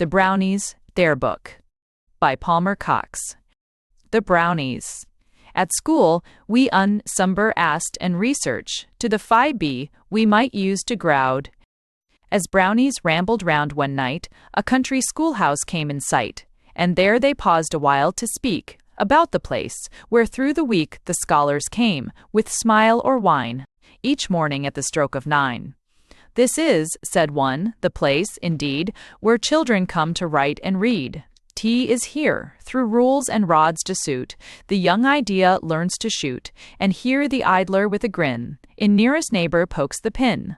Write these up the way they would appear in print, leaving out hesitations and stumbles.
The Brownies, Their Book, by Palmer Cox. The Brownies. At school, we somber asked and research to the phi b we might use to groud. As Brownies rambled round one night, a country schoolhouse came in sight, and there they paused a while to speak about the place where through the week the scholars came, with smile or wine, each morning at the stroke of 9. This is, said one, the place, indeed, where children come to write and read. Tea is here, through rules and rods to suit, the young idea learns to shoot, and here the idler with a grin, in nearest neighbor pokes the pin,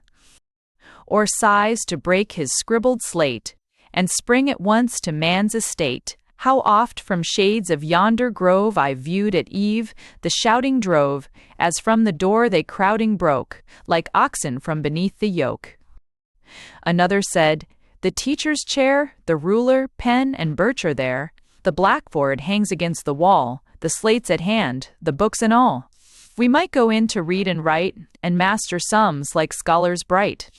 or sighs to break his scribbled slate, and spring at once to man's estate. How oft from shades of yonder grove I viewed at eve the shouting drove, as from the door they crowding broke, like oxen from beneath the yoke. Another said, the teacher's chair, the ruler, pen, and birch are there. The blackboard hangs against the wall, the slates at hand, the books and all. We might go in to read and write, and master sums like scholars bright.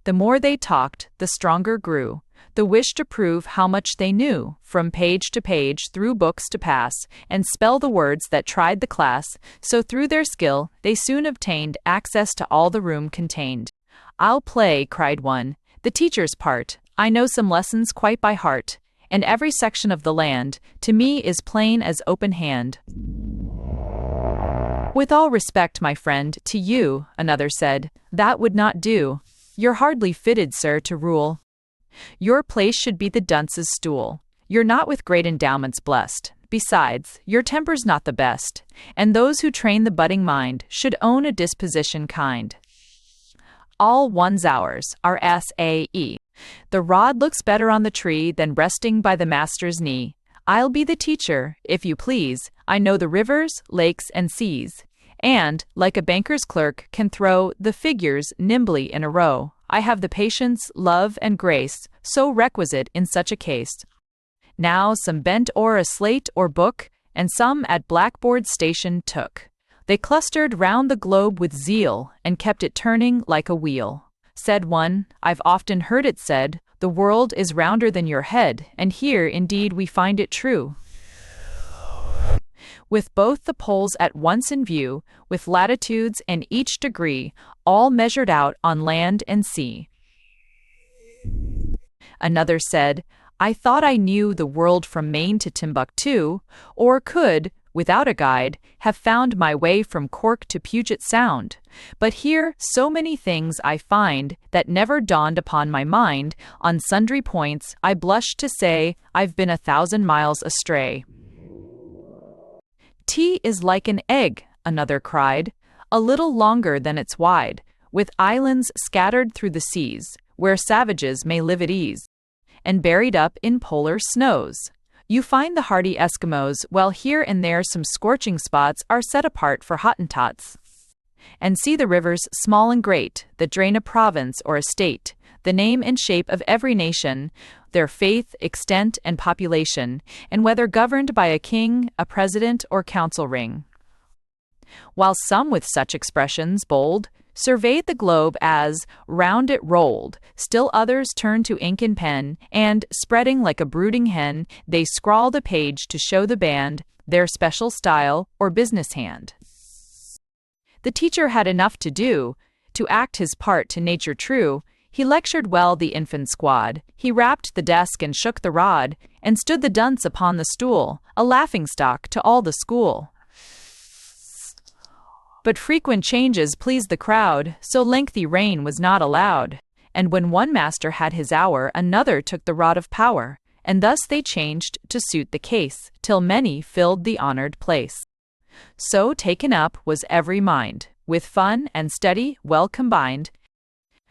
The more they talked, the stronger grew the wish to prove how much they knew, from page to page through books to pass, and spell the words that tried the class, so through their skill they soon obtained access to all the room contained. I'll play, cried one, the teacher's part. I know some lessons quite by heart, and every section of the land to me is plain as open hand. With all respect, my friend, to you, another said, that would not do. You're hardly fitted, sir, to rule. Your place should be the dunce's stool. You're not with great endowments blessed. Besides, your temper's not the best, and those who train the budding mind should own a disposition kind. All one's ours, our S.A.E. The rod looks better on the tree than resting by the master's knee. I'll be the teacher, if you please. I know the rivers, lakes, and seas, and, like a banker's clerk, can throw the figures nimbly in a row. I have the patience, love, and grace, so requisite in such a case. Now some bent o'er a slate or book, and some at blackboard station took. They clustered round the globe with zeal, and kept it turning like a wheel. Said one, I've often heard it said, the world is rounder than your head, and here indeed we find it true. With both the poles at once in view, with latitudes and each degree, all measured out on land and sea. Another said, I thought I knew the world from Maine to Timbuktu, or could, without a guide, have found my way from Cork to Puget Sound. But here so many things I find that never dawned upon my mind. On sundry points I blush to say I've been 1,000 miles astray. Tea is like an egg, another cried, a little longer than it's wide, with islands scattered through the seas, where savages may live at ease, and buried up in polar snows. You find the hardy Eskimos, while here and there some scorching spots are set apart for Hottentots. And see the rivers small and great, that drain a province or a state, the name and shape of every nation, their faith, extent, and population, and whether governed by a king, a president, or council ring. While some with such expressions bold surveyed the globe as round it rolled, still others turned to ink and pen, and, spreading like a brooding hen, they scrawled a page to show the band their special style or business hand. The teacher had enough to do, to act his part to nature true. He lectured well the infant squad, he rapped the desk and shook the rod, and stood the dunce upon the stool, a laughing-stock to all the school. But frequent changes pleased the crowd, so lengthy reign was not allowed, and when one master had his hour, another took the rod of power, and thus they changed to suit the case, till many filled the honored place. So taken up was every mind, with fun and study well combined.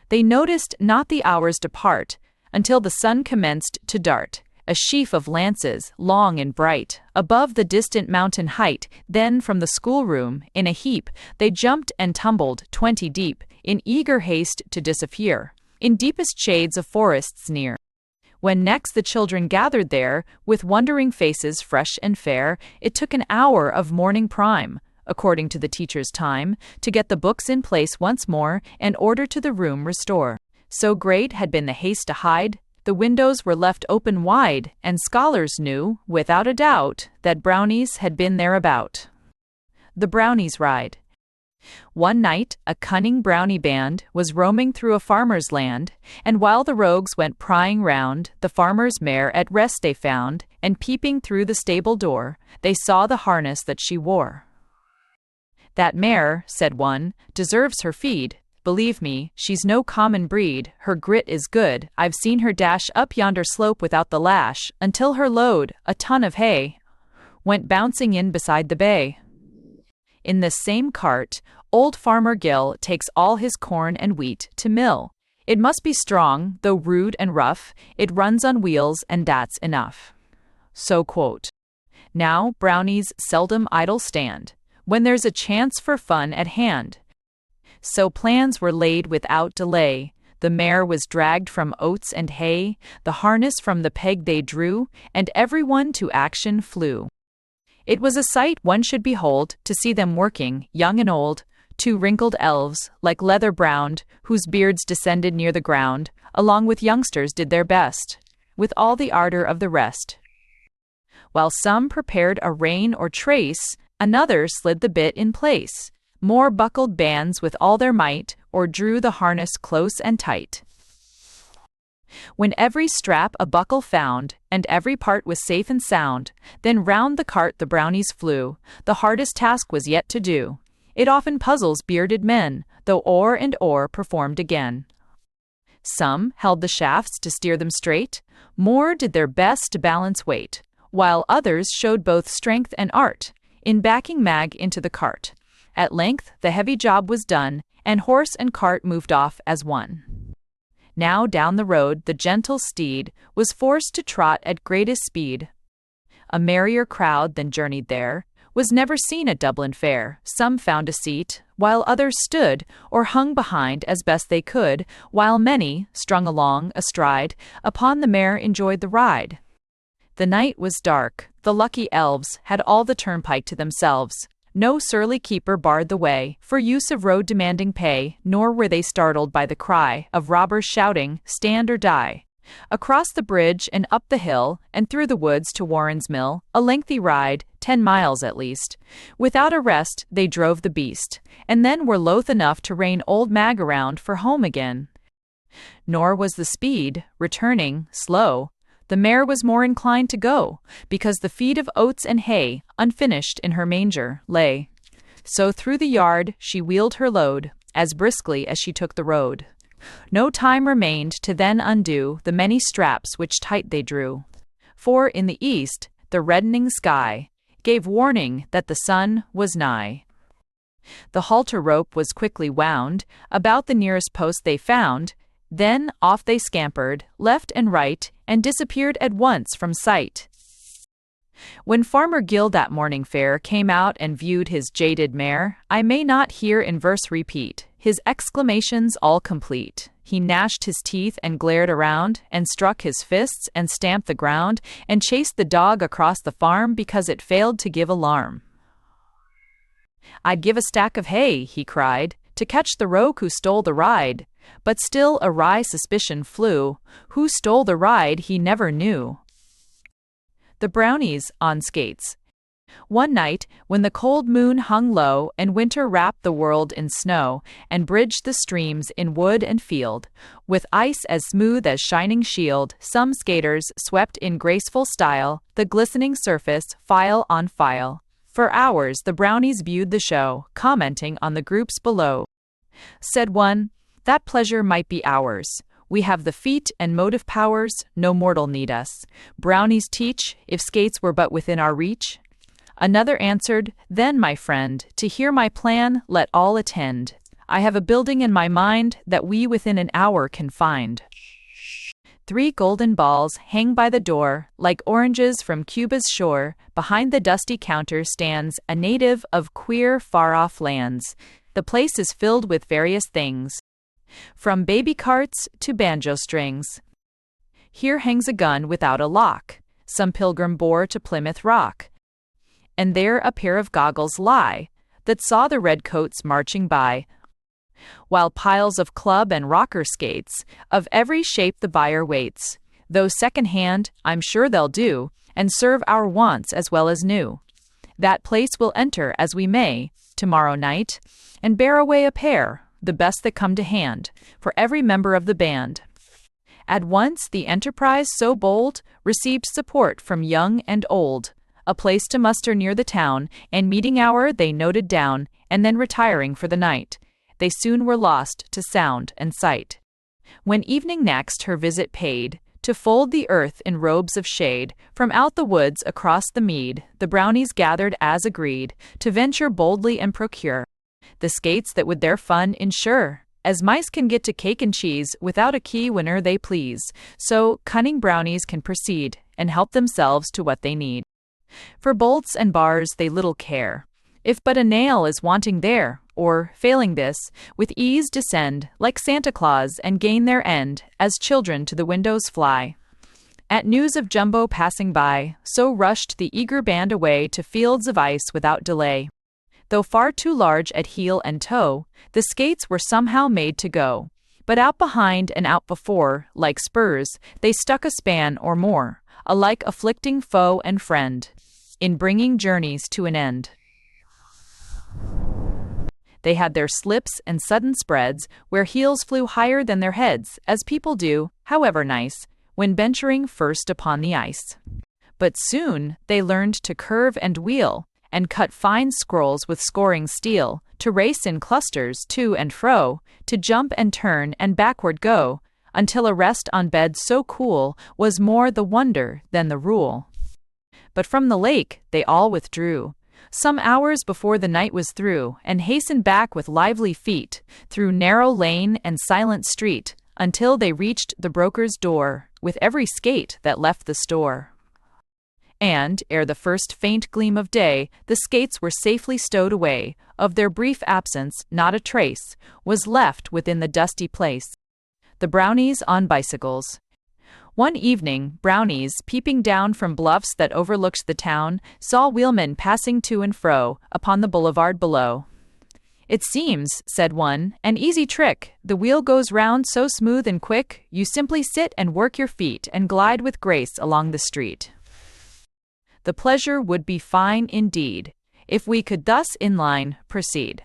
They noticed not the hours depart, until the sun commenced to dart, a sheaf of lances, long and bright, above the distant mountain height. Then from the schoolroom, in a heap, they jumped and tumbled 20 deep, in eager haste to disappear, in deepest shades of forests near. When next the children gathered there, with wondering faces fresh and fair, it took an hour of morning prime, according to the teacher's time, to get the books in place once more, and order to the room restore. So great had been the haste to hide The windows were left open wide, and scholars knew, without a doubt, that Brownies had been thereabout. The Brownies ride. One night, a cunning brownie band was roaming through a farmer's land, and while the rogues went prying round, the farmer's mare at rest they found, and peeping through the stable door, they saw the harness that she wore. "That mare," said one, "deserves her feed. Believe me, she's no common breed. Her grit is good. I've seen her dash up yonder slope without the lash, until her load, a ton of hay, went bouncing in beside the bay." In this same cart, old Farmer Gill takes all his corn and wheat to mill. It must be strong, though rude and rough. It runs on wheels, and that's enough. So quote. Now, Brownies seldom idle stand, when there's a chance for fun at hand. So plans were laid without delay. The mare was dragged from oats and hay, the harness from the peg they drew, and everyone to action flew. It was a sight one should behold, to see them working, young and old, two wrinkled elves, like leather browned, whose beards descended near the ground, along with youngsters did their best, with all the ardor of the rest. While some prepared a rein or trace, another slid the bit in place, more buckled bands with all their might, or drew the harness close and tight. When every strap a buckle found, and every part was safe and sound, then round the cart the Brownies flew. The hardest task was yet to do. It often puzzles bearded men, though o'er and o'er performed again. Some held the shafts to steer them straight, more did their best to balance weight, while others showed both strength and art in backing Mag into the cart. At length the heavy job was done, and horse and cart moved off as one. Now down the road the gentle steed was forced to trot at greatest speed. A merrier crowd than journeyed there was never seen at Dublin Fair. Some found a seat, while others stood or hung behind as best they could, while many, strung along astride, upon the mare enjoyed the ride. The night was dark. The lucky elves had all the turnpike to themselves. No surly keeper barred the way, for use of road demanding pay, nor were they startled by the cry of robbers shouting, "Stand or die." Across the bridge and up the hill, and through the woods to Warren's Mill, a lengthy ride, 10 miles at least. Without a rest they drove the beast, and then were loath enough to rein old Mag around for home again. Nor was the speed, returning, slow. The mare was more inclined to go, because the feed of oats and hay, unfinished in her manger, lay. So through the yard she wheeled her load, as briskly as she took the road. No time remained to then undo the many straps which tight they drew. For in the east the reddening sky gave warning that the sun was nigh. The halter rope was quickly wound about the nearest post they found. Then off they scampered, left and right, and disappeared at once from sight. When Farmer Gill that morning fair came out and viewed his jaded mare, I may not here in verse repeat his exclamations all complete. He gnashed his teeth and glared around, and struck his fists and stamped the ground, and chased the dog across the farm because it failed to give alarm. "I'd give a stack of hay," he cried, "to catch the rogue who stole the ride." But still a wry suspicion flew. Who stole the ride he never knew. The Brownies on skates. One night, when the cold moon hung low, and winter wrapped the world in snow, and bridged the streams in wood and field, with ice as smooth as shining shield, some skaters swept in graceful style the glistening surface, file on file. For hours the Brownies viewed the show, commenting on the groups below. Said one, "That pleasure might be ours. We have the feet and motive powers, no mortal need us. Brownies teach, if skates were but within our reach." Another answered, "Then, my friend, to hear my plan, let all attend. I have a building in my mind that we within an hour can find. 3 golden balls hang by the door, like oranges from Cuba's shore. Behind the dusty counter stands a native of queer, far-off lands. The place is filled with various things, from baby carts to banjo strings. Here hangs a gun without a lock, some pilgrim bore to Plymouth Rock. And there a pair of goggles lie, that saw the redcoats marching by. While piles of club and rocker skates, of every shape the buyer waits. Though second-hand, I'm sure they'll do, and serve our wants as well as new. That place we'll enter as we may, tomorrow night, and bear away a pair, the best that come to hand, for every member of the band. At once the enterprise so bold received support from young and old, a place to muster near the town, and meeting hour they noted down, and then retiring for the night, they soon were lost to sound and sight. When evening next her visit paid, to fold the earth in robes of shade, from out the woods across the mead, the Brownies gathered as agreed, to venture boldly and procure the skates that would their fun ensure. As mice can get to cake and cheese without a key whene'er they please, so cunning Brownies can proceed and help themselves to what they need. For bolts and bars they little care, if but a nail is wanting there, or, failing this, with ease descend, like Santa Claus, and gain their end, as children to the windows fly. At news of Jumbo passing by, so rushed the eager band away to fields of ice without delay. Though far too large at heel and toe, the skates were somehow made to go. But out behind and out before, like spurs, they stuck a span or more, alike afflicting foe and friend, in bringing journeys to an end. They had their slips and sudden spreads, where heels flew higher than their heads, as people do, however nice, when venturing first upon the ice. But soon they learned to curve and wheel, and cut fine scrolls with scoring steel, to race in clusters to and fro, to jump and turn and backward go, until a rest on bed so cool was more the wonder than the rule. But from the lake they all withdrew, some hours before the night was through, and hastened back with lively feet, through narrow lane and silent street, until they reached the broker's door, with every skate that left the store. And, ere the first faint gleam of day, the skates were safely stowed away. Of their brief absence, not a trace was left within the dusty place. The Brownies on bicycles. One evening, Brownies, peeping down from bluffs that overlooked the town, saw wheelmen passing to and fro upon the boulevard below. "It seems," said one, "an easy trick. The wheel goes round so smooth and quick, you simply sit and work your feet and glide with grace along the street. The pleasure would be fine indeed, if we could thus in line proceed."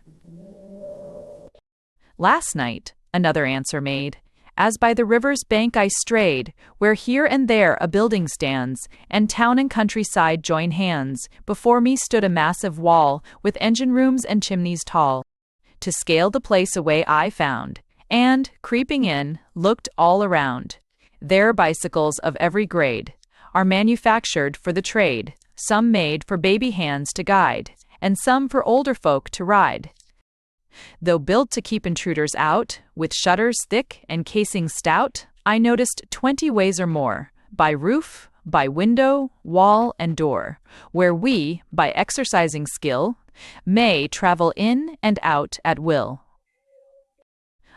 "Last night," another answer made, "as by the river's bank I strayed, where here and there a building stands, and town and countryside join hands, before me stood a massive wall, with engine rooms and chimneys tall. To scale the place a way I found, and, creeping in, looked all around. There bicycles of every grade are manufactured for the trade, some made for baby hands to guide, and some for older folk to ride. Though built to keep intruders out, with shutters thick and casings stout, I noticed 20 ways or more, by roof, by window, wall, and door, where we, by exercising skill, may travel in and out at will."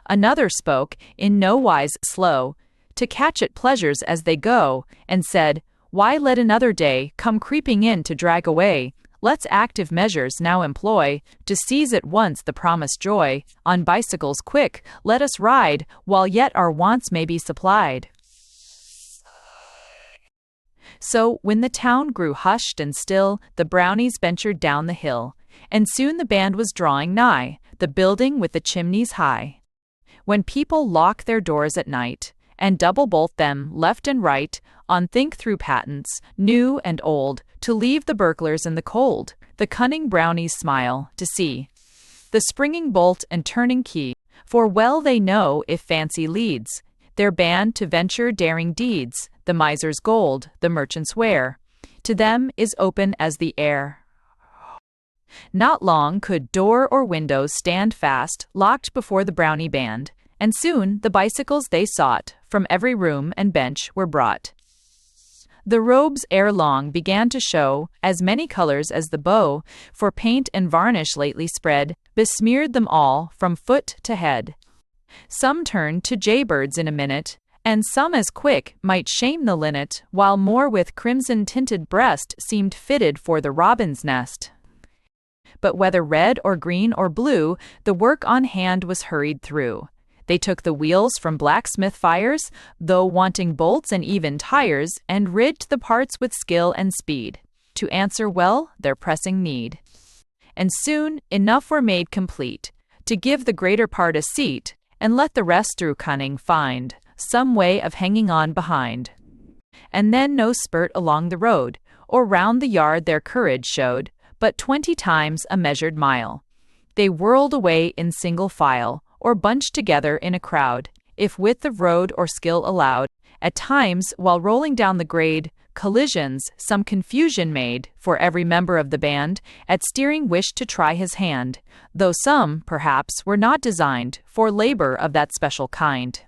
Another spoke, in no wise slow, to catch at pleasures as they go, and said, "Why let another day come creeping in to drag away? Let's active measures now employ, to seize at once the promised joy. On bicycles quick, let us ride, while yet our wants may be supplied." So, when the town grew hushed and still, the Brownies ventured down the hill, and soon the band was drawing nigh, the building with the chimneys high. When people lock their doors at night, and double bolt them left and right, on think through patents, new and old, to leave the burglars in the cold, the cunning Brownies smile, to see the springing bolt and turning key, for well they know if fancy leads their band to venture daring deeds, the miser's gold, the merchant's ware, to them is open as the air. Not long could door or windows stand fast, locked before the Brownie band, and soon the bicycles they sought, from every room and bench were brought. The robes ere long began to show as many colors as the bow, for paint and varnish lately spread besmeared them all from foot to head. Some turned to jaybirds in a minute, and some as quick might shame the linnet, while more with crimson-tinted breast seemed fitted for the robin's nest. But whether red or green or blue, the work on hand was hurried through. They took the wheels from blacksmith fires, though wanting bolts and even tires, and rigged the parts with skill and speed, to answer well their pressing need. And soon enough were made complete, to give the greater part a seat, and let the rest through cunning find some way of hanging on behind. And then no spurt along the road, or round the yard their courage showed, but 20 times a measured mile. They whirled away in single file, or bunched together in a crowd, if width of road or skill allowed. At times, while rolling down the grade, collisions some confusion made, for every member of the band at steering wished to try his hand, though some, perhaps, were not designed for labor of that special kind.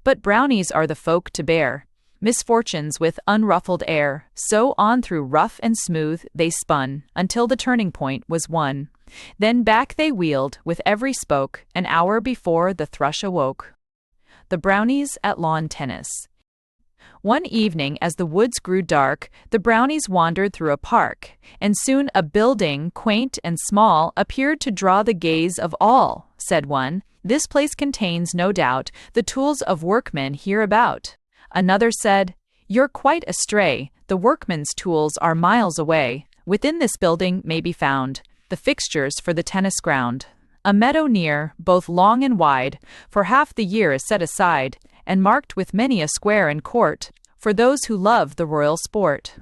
But Brownies are the folk to bear misfortunes with unruffled air, so on through rough and smooth they spun, until the turning point was won. Then back they wheeled, with every spoke, an hour before the thrush awoke. The Brownies at lawn tennis. One evening, as the woods grew dark, the Brownies wandered through a park, and soon a building, quaint and small, appeared to draw the gaze of all. Said one, "This place contains, no doubt, the tools of workmen hereabout." Another said, "You're quite astray, the workmen's tools are miles away. Within this building may be found the fixtures for the tennis ground. A meadow near, both long and wide, for half the year is set aside, and marked with many a square and court, for those who love the royal sport.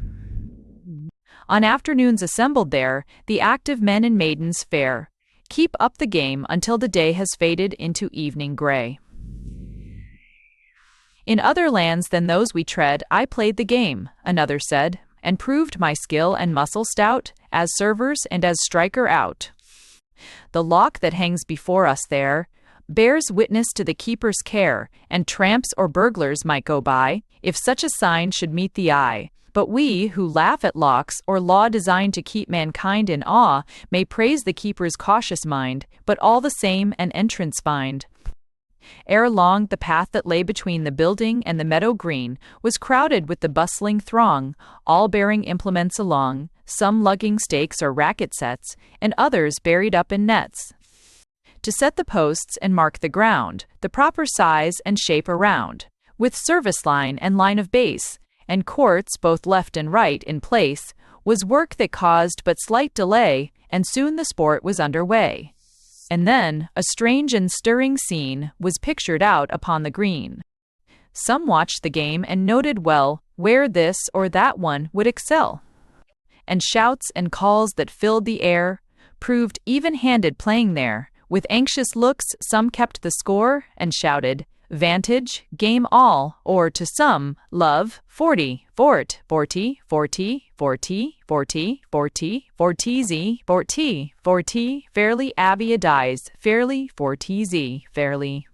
On afternoons assembled there, the active men and maidens fair, keep up the game until the day has faded into evening gray. In other lands than those we tread, I played the game," another said, "and proved my skill and muscle stout, as servers and as striker out. The lock that hangs before us there bears witness to the keeper's care, and tramps or burglars might go by, if such a sign should meet the eye. But we, who laugh at locks or law designed to keep mankind in awe, may praise the keeper's cautious mind, but all the same an entrance find." Ere long, the path that lay between the building and the meadow green was crowded with the bustling throng, all bearing implements along, some lugging stakes or racket sets, and others buried up in nets, to set the posts and mark the ground, the proper size and shape around, with service line and line of base, and courts both left and right in place, was work that caused but slight delay, and soon the sport was under way. And then a strange and stirring scene was pictured out upon the green. Some watched the game and noted well where this or that one would excel. And shouts and calls that filled the air proved even-handed playing there. With anxious looks some kept the score and shouted, "Vantage, game all," or to some, "Love, 40, fort, 40, 40, 40, 40, 40, 40z, 40, 40, fairly avia dies, fairly 40z, fairly."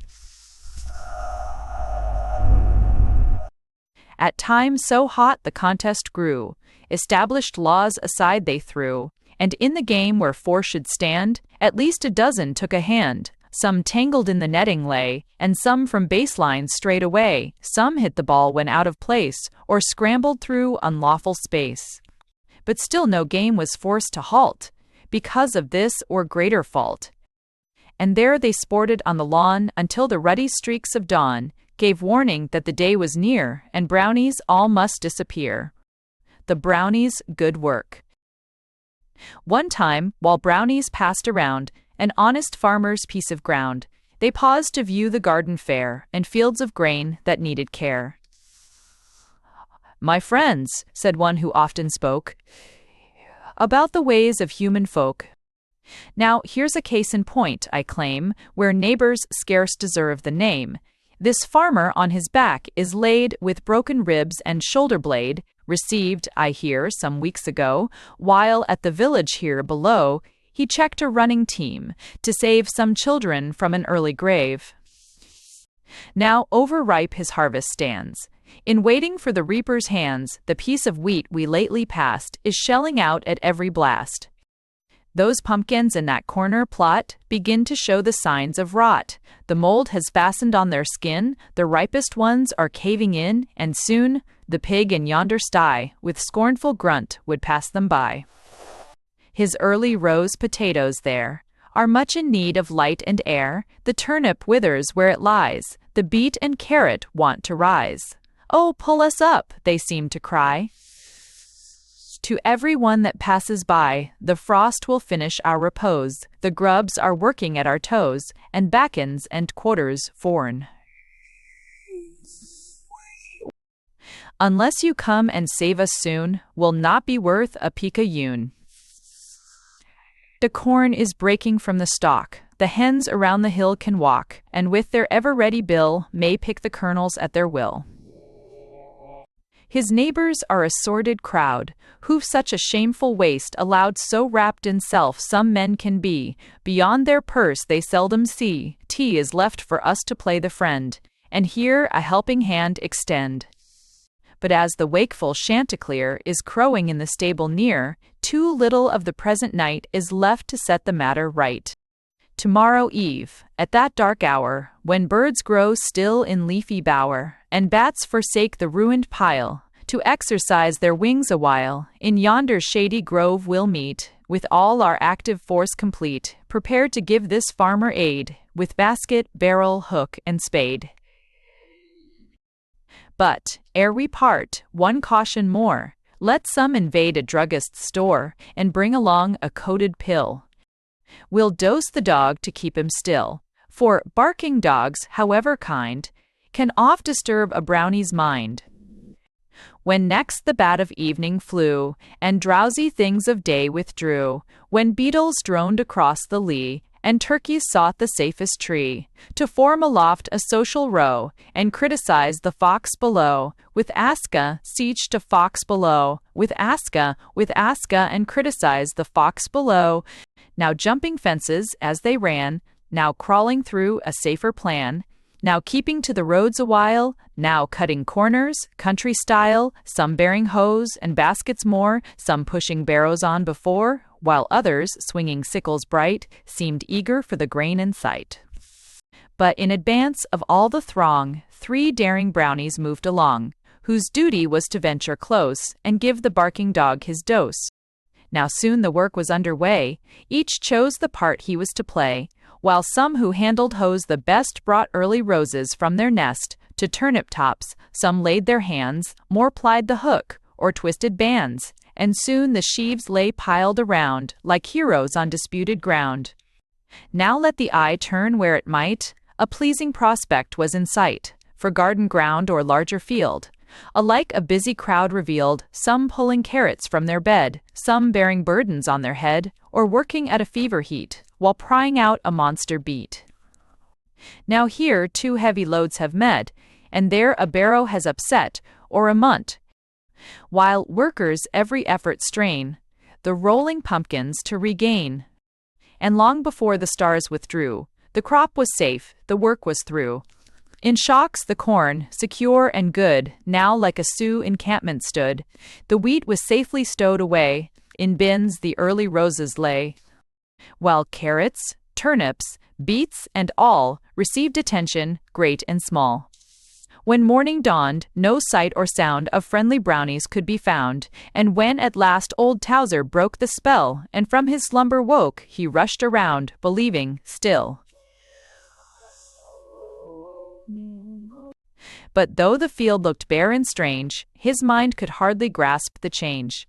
At times so hot the contest grew, established laws aside they threw, and in the game where four should stand, at least a dozen took a hand. Some tangled in the netting lay, and some from baseline strayed away. Some hit the ball when out of place, or scrambled through unlawful space. But still no game was forced to halt, because of this or greater fault. And there they sported on the lawn until the ruddy streaks of dawn gave warning that the day was near, and Brownies all must disappear. The Brownies' good work. One time, while Brownies passed around an honest farmer's piece of ground, they paused to view the garden fair and fields of grain that needed care. "My friends," said one who often spoke about the ways of human folk, "now here's a case in point, I claim, where neighbors scarce deserve the name. This farmer on his back is laid with broken ribs and shoulder blade, received, I hear, some weeks ago, while at the village here below he checked a running team to save some children from an early grave. Now overripe his harvest stands. In waiting for the reaper's hands, the piece of wheat we lately passed is shelling out at every blast. Those pumpkins in that corner plot begin to show the signs of rot. The mold has fastened on their skin, the ripest ones are caving in, and soon the pig in yonder sty, with scornful grunt, would pass them by. His early rose potatoes there are much in need of light and air. The turnip withers where it lies, the beet and carrot want to rise. Oh, pull us up, they seem to cry. To every one that passes by, the frost will finish our repose. The grubs are working at our toes, and backends and quarters forn. Unless you come and save us soon, will not be worth a picayune. The corn is breaking from the stalk. The hens around the hill can walk, and with their ever-ready bill may pick the kernels at their will. His neighbors are a sordid crowd, who've such a shameful waste allowed, so wrapped in self some men can be, beyond their purse they seldom see. Tea is left for us to play the friend, and here a helping hand extend. But as the wakeful chanticleer is crowing in the stable near, too little of the present night is left to set the matter right. Tomorrow eve, at that dark hour, when birds grow still in leafy bower, and bats forsake the ruined pile, to exercise their wings awhile, in yonder shady grove we'll meet, with all our active force complete, prepared to give this farmer aid, with basket, barrel, hook, and spade. But, ere we part, one caution more, let some invade a druggist's store, and bring along a coated pill. We'll dose the dog to keep him still, for barking dogs, however kind, can oft disturb a brownie's mind. When next the bat of evening flew, and drowsy things of day withdrew, when beetles droned across the lea, and turkeys sought the safest tree, to form aloft a social row, and criticize the fox below, with Aska, siege to fox below, with Aska, and criticize the fox below, now jumping fences as they ran, now crawling through a safer plan, now keeping to the roads a while, now cutting corners, country style, some bearing hoes and baskets more, some pushing barrows on before, while others, swinging sickles bright, seemed eager for the grain in sight. But in advance of all the throng, 3 daring brownies moved along, whose duty was to venture close and give the barking dog his dose. Now soon the work was under way, each chose the part he was to play, while some who handled hoes the best brought early roses from their nest to turnip tops, some laid their hands, more plied the hook, or twisted bands, and soon the sheaves lay piled around, like heroes on disputed ground. Now let the eye turn where it might, a pleasing prospect was in sight, for garden ground or larger field. Alike a busy crowd revealed, some pulling carrots from their bed, some bearing burdens on their head, or working at a fever heat, while prying out a monster beet. Now here 2 heavy loads have met, and there a barrow has upset, or a munt, while workers every effort strain, the rolling pumpkins to regain. And long before the stars withdrew, the crop was safe, the work was through. In shocks the corn, secure and good, now like a Sioux encampment stood. The wheat was safely stowed away, in bins the early roses lay, while carrots, turnips, beets, and all received attention, great and small. When morning dawned, no sight or sound of friendly brownies could be found, and when at last old Towser broke the spell, and from his slumber woke, he rushed around, believing still. But though the field looked bare and strange, his mind could hardly grasp the change.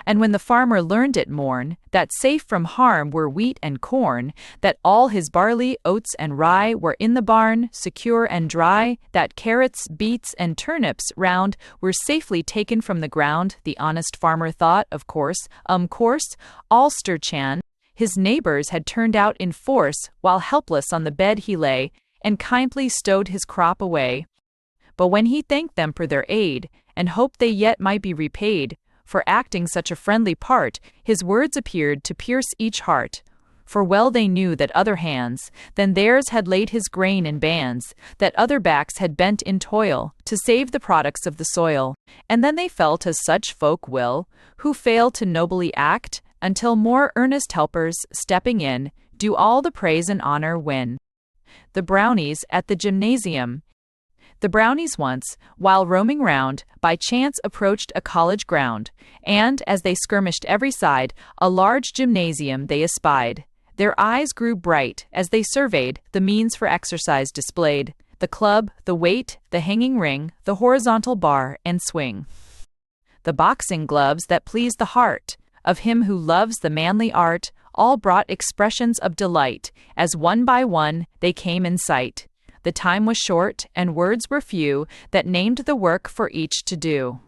And when the farmer learned at morn that safe from harm were wheat and corn, that all his barley, oats, and rye were in the barn, secure and dry, that carrots, beets, and turnips round were safely taken from the ground, the honest farmer thought, of course, all Sturchan, his neighbors had turned out in force, while helpless on the bed he lay, and kindly stowed his crop away. But when he thanked them for their aid, and hoped they yet might be repaid, for acting such a friendly part, his words appeared to pierce each heart. For well they knew that other hands than theirs had laid his grain in bands, that other backs had bent in toil to save the products of the soil. And then they felt as such folk will, who fail to nobly act, until more earnest helpers, stepping in, do all the praise and honor win. The Brownies at the gymnasium. The Brownies once, while roaming round, by chance approached a college ground, and, as they skirmished every side, a large gymnasium they espied. Their eyes grew bright as they surveyed the means for exercise displayed: the club, the weight, the hanging ring, the horizontal bar and swing. The boxing gloves that pleased the heart of him who loves the manly art, all brought expressions of delight, as one by one they came in sight. The time was short, and words were few, that named the work for each to do.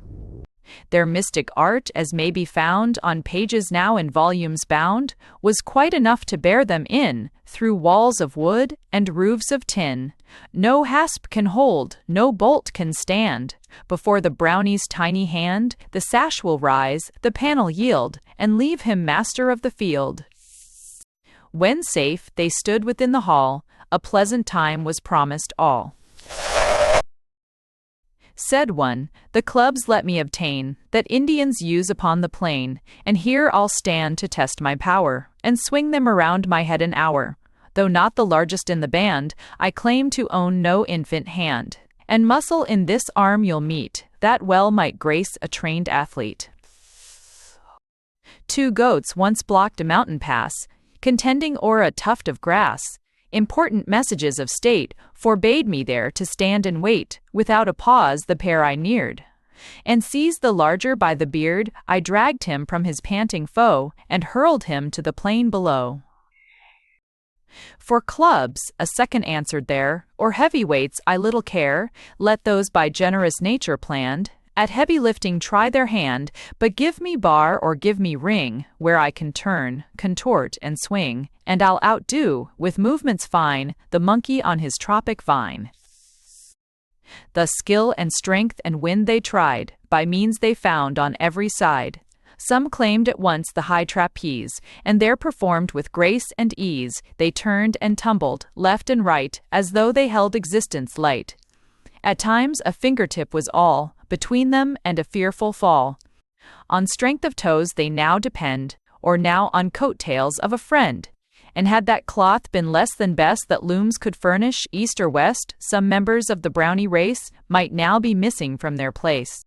Their mystic art, as may be found on pages now in volumes bound, was quite enough to bear them in, through walls of wood and roofs of tin. No hasp can hold, no bolt can stand. Before the Brownie's tiny hand, the sash will rise, the panel yield, and leave him master of the field. When safe they stood within the hall, a pleasant time was promised all. Said one, "The clubs let me obtain, that Indians use upon the plain, and here I'll stand to test my power, and swing them around my head an hour. Though not the largest in the band, I claim to own no infant hand, and muscle in this arm you'll meet, that well might grace a trained athlete." 2 goats once blocked a mountain pass, contending o'er a tuft of grass. Important messages of state forbade me there to stand and wait. Without a pause the pair I neared, and seized the larger by the beard, I dragged him from his panting foe, and hurled him to the plain below. For clubs, a second answered there, or heavy weights I little care, let those by generous nature planned at heavy lifting try their hand, but give me bar or give me ring, where I can turn, contort, and swing, and I'll outdo, with movements fine, the monkey on his tropic vine. Thus skill and strength and wind they tried, by means they found on every side. Some claimed at once the high trapeze, and there performed with grace and ease. They turned and tumbled, left and right, as though they held existence light. At times a fingertip was all between them and a fearful fall. On strength of toes they now depend, or now on coat-tails of a friend. And had that cloth been less than best that looms could furnish, east or west, some members of the Brownie race might now be missing from their place.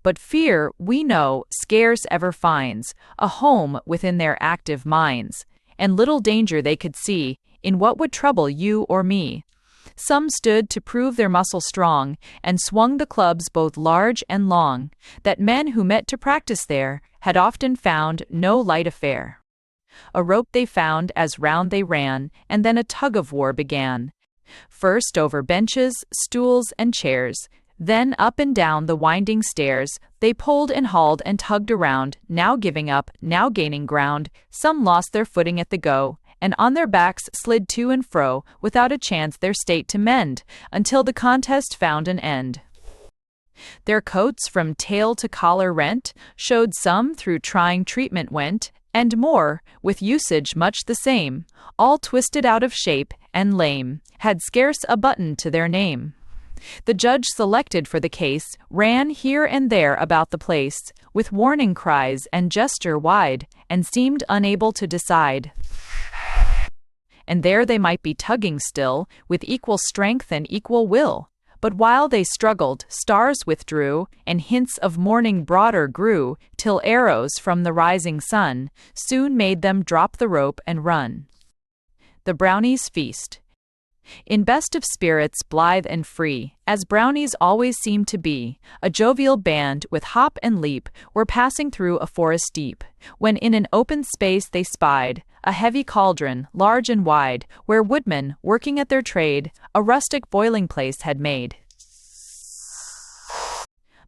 But fear, we know, scarce ever finds a home within their active minds, and little danger they could see in what would trouble you or me. Some stood to prove their muscle strong, and swung the clubs both large and long, that men who met to practice there had often found no light affair. A rope they found as round they ran, and then a tug-of-war began. First over benches, stools, and chairs, then up and down the winding stairs, they pulled and hauled and tugged around, now giving up, now gaining ground. Some lost their footing at the go, and on their backs slid to and fro, without a chance their state to mend, until the contest found an end. Their coats from tail to collar rent, showed some through trying treatment went, and more, with usage much the same, all twisted out of shape and lame, had scarce a button to their name. The judge selected for the case ran here and there about the place, with warning cries and gesture wide, and seemed unable to decide. And there they might be tugging still, with equal strength and equal will. But while they struggled, stars withdrew, and hints of morning broader grew, till arrows from the rising sun soon made them drop the rope and run. The Brownies feast. In best of spirits, blithe and free, as Brownies always seem to be, a jovial band with hop and leap were passing through a forest deep, when in an open space they spied a heavy cauldron, large and wide, where woodmen, working at their trade, a rustic boiling place had made.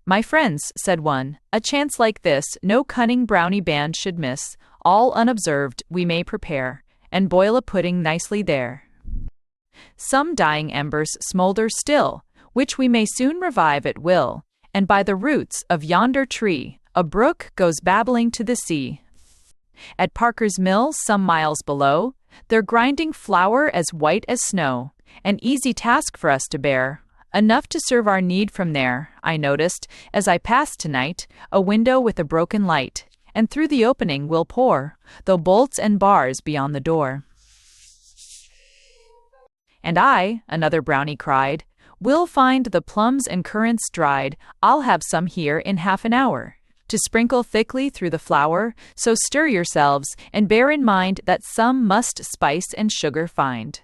"My friends," said one, "a chance like this no cunning Brownie band should miss. All unobserved we may prepare, and boil a pudding nicely there. Some dying embers smolder still, which we may soon revive at will, and by the roots of yonder tree a brook goes babbling to the sea. At Parker's mill, some miles below, they're grinding flour as white as snow, an easy task for us to bear, enough to serve our need from there. I noticed, as I passed tonight, a window with a broken light, and through the opening we'll pour, though bolts and bars be on the door." "And I," another Brownie cried, "will find the plums and currants dried. I'll have some here in half an hour." to sprinkle thickly through the flour, so stir yourselves, and bear in mind that some must spice and sugar find.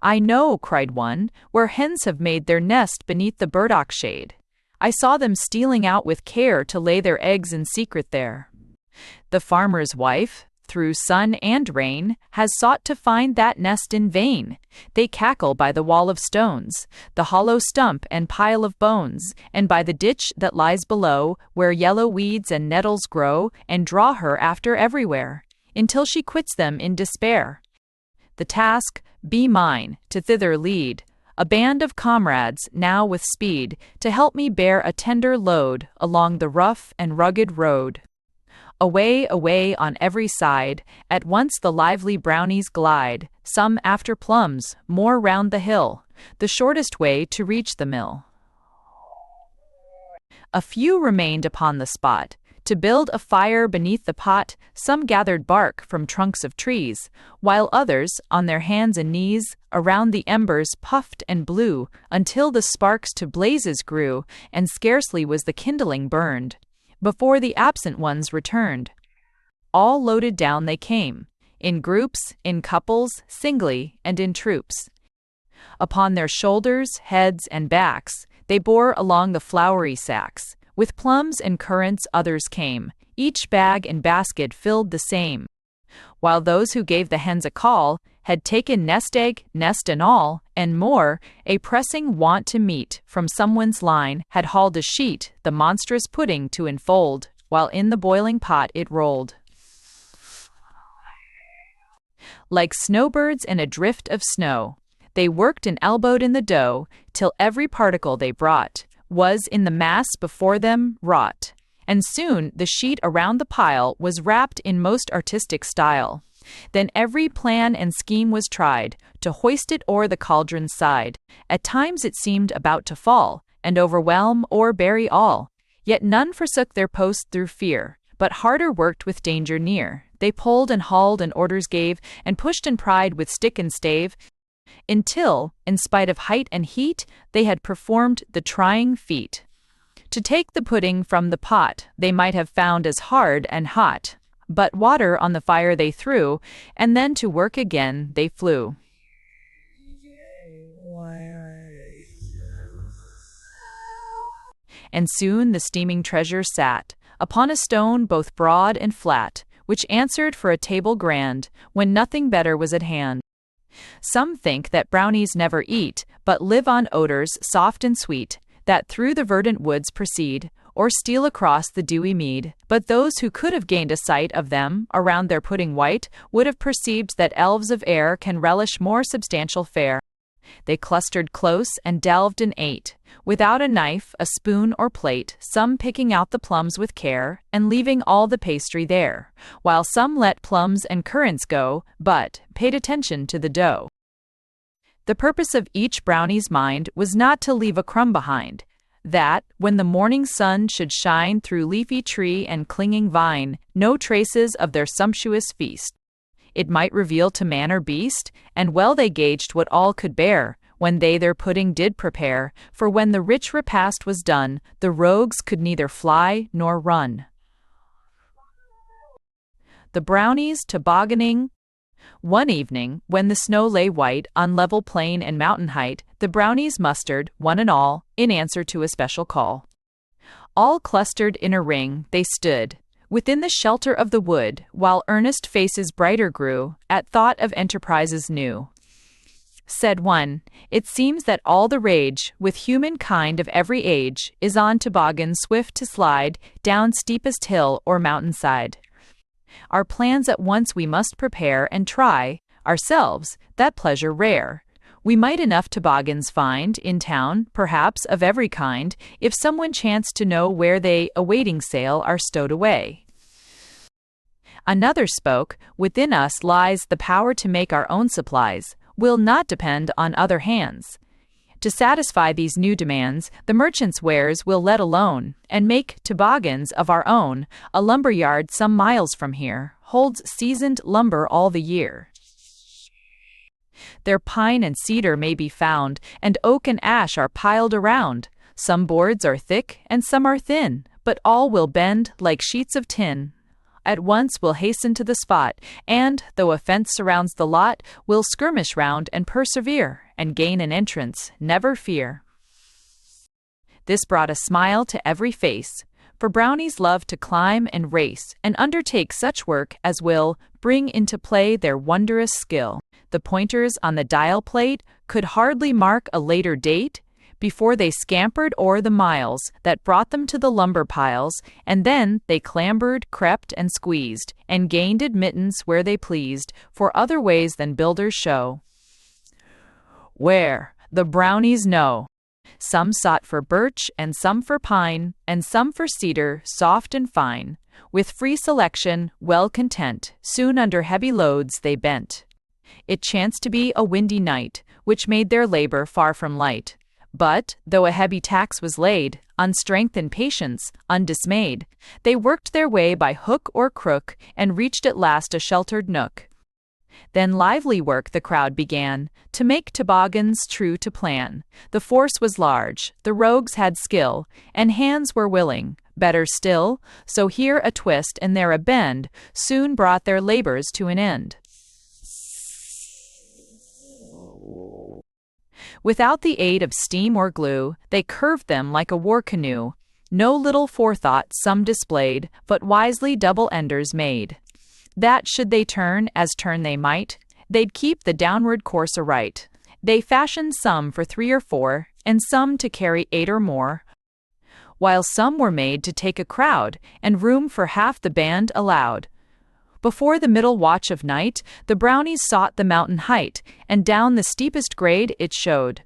I know, cried one, where hens have made their nest beneath the burdock shade. I saw them stealing out with care to lay their eggs in secret there. The farmer's wife, through sun and rain, has sought to find that nest in vain. They cackle by the wall of stones, the hollow stump and pile of bones, and by the ditch that lies below, where yellow weeds and nettles grow, and draw her after everywhere, until she quits them in despair. The task be mine, to thither lead a band of comrades now with speed, to help me bear a tender load along the rough and rugged road. Away, away on every side, at once the lively brownies glide, some after plums, more round the hill, the shortest way to reach the mill. A few remained upon the spot, to build a fire beneath the pot. Some gathered bark from trunks of trees, while others, on their hands and knees, around the embers puffed and blew, until the sparks to blazes grew, and scarcely was the kindling burned before the absent ones returned. All loaded down they came, in groups, in couples, singly, and in troops. Upon their shoulders, heads, and backs, they bore along the floury sacks. With plums and currants others came, each bag and basket filled the same. While those who gave the hens a call had taken nest egg, nest and all, and more, a pressing want to meet from someone's line had hauled a sheet the monstrous pudding to enfold, while in the boiling pot it rolled. Like snowbirds in a drift of snow, they worked and elbowed in the dough, till every particle they brought was in the mass before them wrought, and soon the sheet around the pile was wrapped in most artistic style. Then every plan and scheme was tried, to hoist it o'er the cauldron's side. At times it seemed about to fall, and overwhelm or bury all. Yet none forsook their post through fear, but harder worked with danger near. They pulled and hauled and orders gave, and pushed and pried with stick and stave, until, in spite of height and heat, they had performed the trying feat. To take the pudding from the pot they might have found as hard and hot, but water on the fire they threw, and then to work again they flew. And soon the steaming treasure sat upon a stone both broad and flat, which answered for a table grand, when nothing better was at hand. Some think that brownies never eat, but live on odors soft and sweet, that through the verdant woods proceed, or steal across the dewy mead. But those who could have gained a sight of them around their pudding white would have perceived that elves of air can relish more substantial fare. They clustered close and delved and ate, without a knife, a spoon, or plate, some picking out the plums with care, and leaving all the pastry there, while some let plums and currants go, but paid attention to the dough. The purpose of each brownie's mind was not to leave a crumb behind, that, when the morning sun should shine through leafy tree and clinging vine, no traces of their sumptuous feast it might reveal to man or beast, and well they gauged what all could bear, when they their pudding did prepare, for when the rich repast was done, the rogues could neither fly nor run. The brownies tobogganing. One evening, when the snow lay white on level plain and mountain height, the brownies mustered, one and all, in answer to a special call. All clustered in a ring, they stood within the shelter of the wood, while earnest faces brighter grew at thought of enterprises new. Said one, "It seems that all the rage, with humankind of every age, is on toboggans swift to slide down steepest hill or mountainside. Our plans at once we must prepare and try, ourselves, that pleasure rare. We might enough toboggans find in town, perhaps of every kind, if someone chanced to know where they, awaiting sale, are stowed away." Another spoke, "Within us lies the power to make our own supplies, will not depend on other hands. To satisfy these new demands, the merchant's wares will let alone, and make toboggans of our own. A lumber yard some miles from here holds seasoned lumber all the year. There pine and cedar may be found, and oak and ash are piled around. Some boards are thick and some are thin, but all will bend like sheets of tin. At once we'll hasten to the spot, and, though a fence surrounds the lot, we'll skirmish round and persevere, and gain an entrance, never fear. This brought a smile to every face, for Brownies love to climb and race, and undertake such work as will bring into play their wondrous skill. The pointers on the dial plate could hardly mark a later date before they scampered o'er the miles that brought them to the lumber piles, and then they clambered, crept, and squeezed, and gained admittance where they pleased, for other ways than builders show. Where, the Brownies know. Some sought for birch, and some for pine, and some for cedar, soft and fine. With free selection, well content, soon under heavy loads they bent. It chanced to be a windy night, which made their labor far from light. But, though a heavy tax was laid on strength and patience, undismayed, they worked their way by hook or crook, and reached at last a sheltered nook. Then lively work the crowd began, to make toboggans true to plan. The force was large, the rogues had skill, and hands were willing. Better still, so here a twist and there a bend soon brought their labors to an end. Without the aid of steam or glue, they curved them like a war canoe. No little forethought some displayed, but wisely double enders made, that should they turn as turn they might, they'd keep the downward course aright. They fashioned some for 3 or 4, and some to carry 8 or more, while some were made to take a crowd, and room for half the band allowed. Before the middle watch of night, the Brownies sought the mountain height, and down the steepest grade it showed.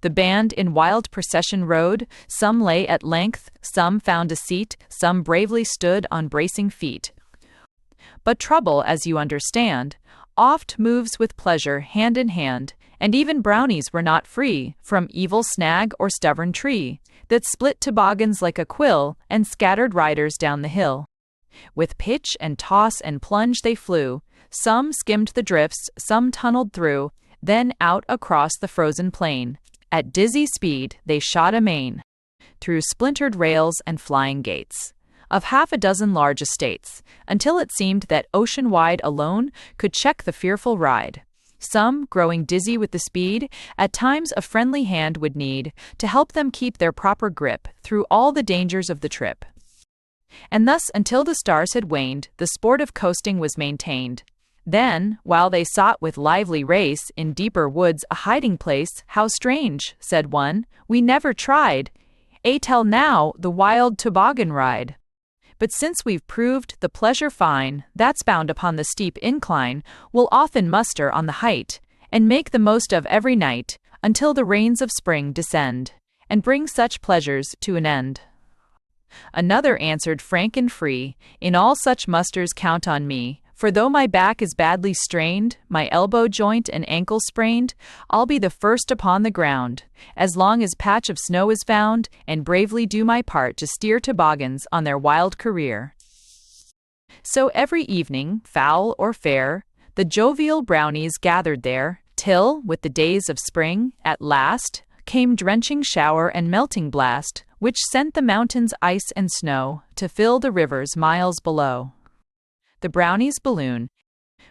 The band in wild procession rode, some lay at length, some found a seat, some bravely stood on bracing feet. But trouble, as you understand, oft moves with pleasure hand in hand, and even Brownies were not free from evil snag or stubborn tree, that split toboggans like a quill, and scattered riders down the hill. With pitch and toss and plunge they flew, some skimmed the drifts, some tunneled through, then out across the frozen plain. At dizzy speed they shot amain, through splintered rails and flying gates, of half a dozen large estates, until it seemed that ocean-wide alone could check the fearful ride. Some, growing dizzy with the speed, at times a friendly hand would need, to help them keep their proper grip through all the dangers of the trip. And thus, until the stars had waned, the sport of coasting was maintained. Then, while they sought with lively race in deeper woods a hiding place, how strange, said one, we never tried, till now, the wild toboggan ride. But since we've proved the pleasure fine, that's bound upon the steep incline, we'll often muster on the height, and make the most of every night, until the rains of spring descend, and bring such pleasures to an end. Another answered frank and free, in all such musters count on me, for though my back is badly strained, my elbow joint and ankle sprained, I'll be the first upon the ground, as long as patch of snow is found, and bravely do my part to steer toboggans on their wild career. So every evening, foul or fair, the jovial Brownies gathered there, till, with the days of spring, at last, came drenching shower and melting blast, which sent the mountains ice and snow to fill the rivers miles below. The Brownies' balloon,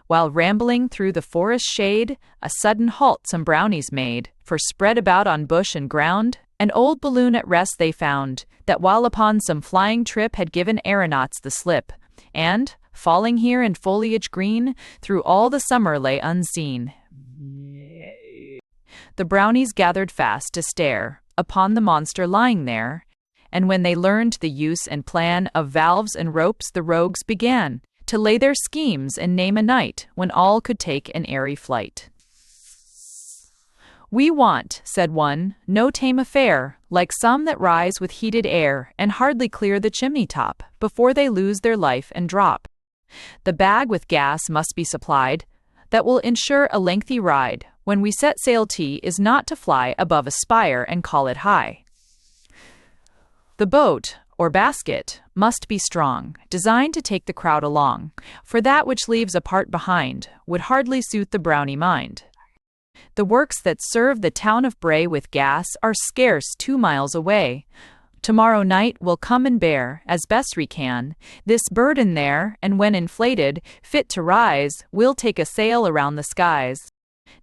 while rambling through the forest shade, a sudden halt some Brownies made, for spread about on bush and ground, an old balloon at rest they found, that while upon some flying trip had given aeronauts the slip, and, falling here in foliage green, through all the summer lay unseen. The Brownies gathered fast to stare upon the monster lying there, and when they learned the use and plan of valves and ropes, the rogues began to lay their schemes and name a night when all could take an airy flight. We want, said one, no tame affair, like some that rise with heated air and hardly clear the chimney top before they lose their life and drop. The bag with gas must be supplied, that will ensure a lengthy ride. When we set sail, is not to fly above a spire and call it high. The boat, or basket, must be strong, designed to take the crowd along, for that which leaves a part behind would hardly suit the Brownie mind. The works that serve the town of Bray with gas are scarce 2 miles away. Tomorrow night we'll come and bear, as best we can, this burden there, and when inflated, fit to rise, we'll take a sail around the skies.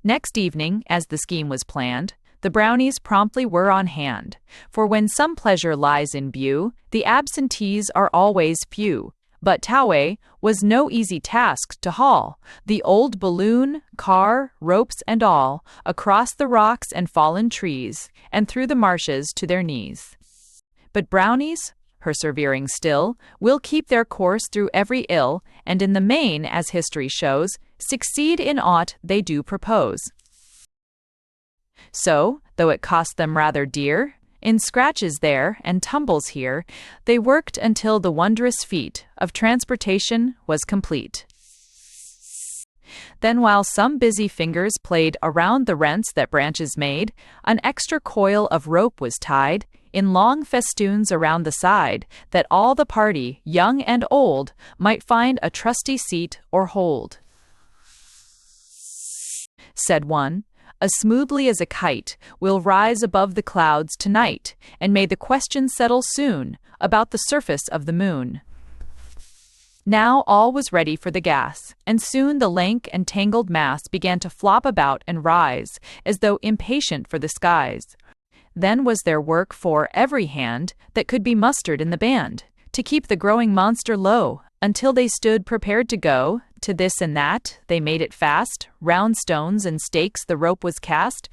Next evening, as the scheme was planned, the Brownies promptly were on hand, for when some pleasure lies in view, the absentees are always few. But Toway was no easy task to haul the old balloon, car, ropes and all, across the rocks and fallen trees, and through the marshes to their knees. But Brownies, persevering still, will keep their course through every ill, and in the main, as history shows, succeed in aught they do propose. So, though it cost them rather dear, in scratches there and tumbles here, they worked until the wondrous feat of transportation was complete. Then while some busy fingers played around the rents that branches made, an extra coil of rope was tied in long festoons around the side, that all the party, young and old, might find a trusty seat or hold. Said one, as smoothly as a kite, we'll rise above the clouds tonight, and may the question settle soon about the surface of the moon. Now all was ready for the gas, and soon the lank and tangled mass began to flop about and rise, as though impatient for the skies. Then was there work for every hand that could be mustered in the band, to keep the growing monster low, until they stood prepared to go. To this and that they made it fast, round stones and stakes the rope was cast.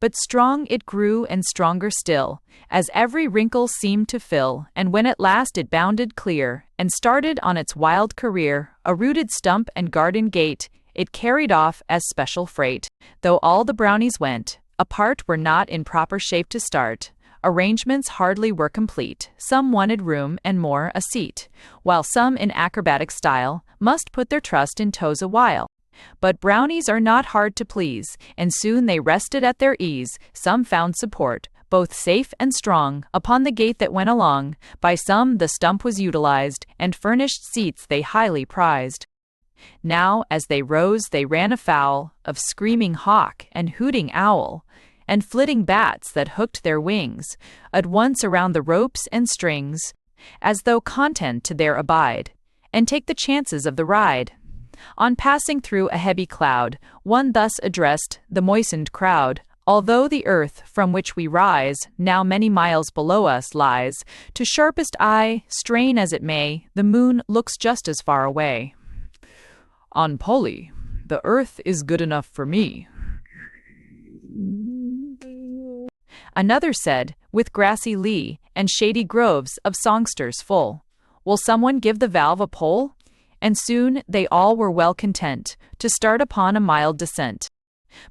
But strong it grew and stronger still, as every wrinkle seemed to fill, and when at last it bounded clear, and started on its wild career, a rooted stump and garden gate it carried off as special freight. Though all the Brownies went apart were not in proper shape to start. Arrangements hardly were complete. Some wanted room and more a seat, while some in acrobatic style must put their trust in toes a while. But Brownies are not hard to please, and soon they rested at their ease. Some found support, both safe and strong, upon the gate that went along. By some the stump was utilized, and furnished seats they highly prized. Now, as they rose, they ran afoul of screaming hawk and hooting owl, and flitting bats that hooked their wings at once around the ropes and strings, as though content to there abide, and take the chances of the ride. On passing through a heavy cloud, one thus addressed the moistened crowd, although the earth from which we rise now many miles below us lies, to sharpest eye, strain as it may, the moon looks just as far away. On Polly, the earth is good enough for me. Another said, with grassy lea and shady groves of songsters full, will someone give the valve a pull? And soon they all were well content to start upon a mild descent.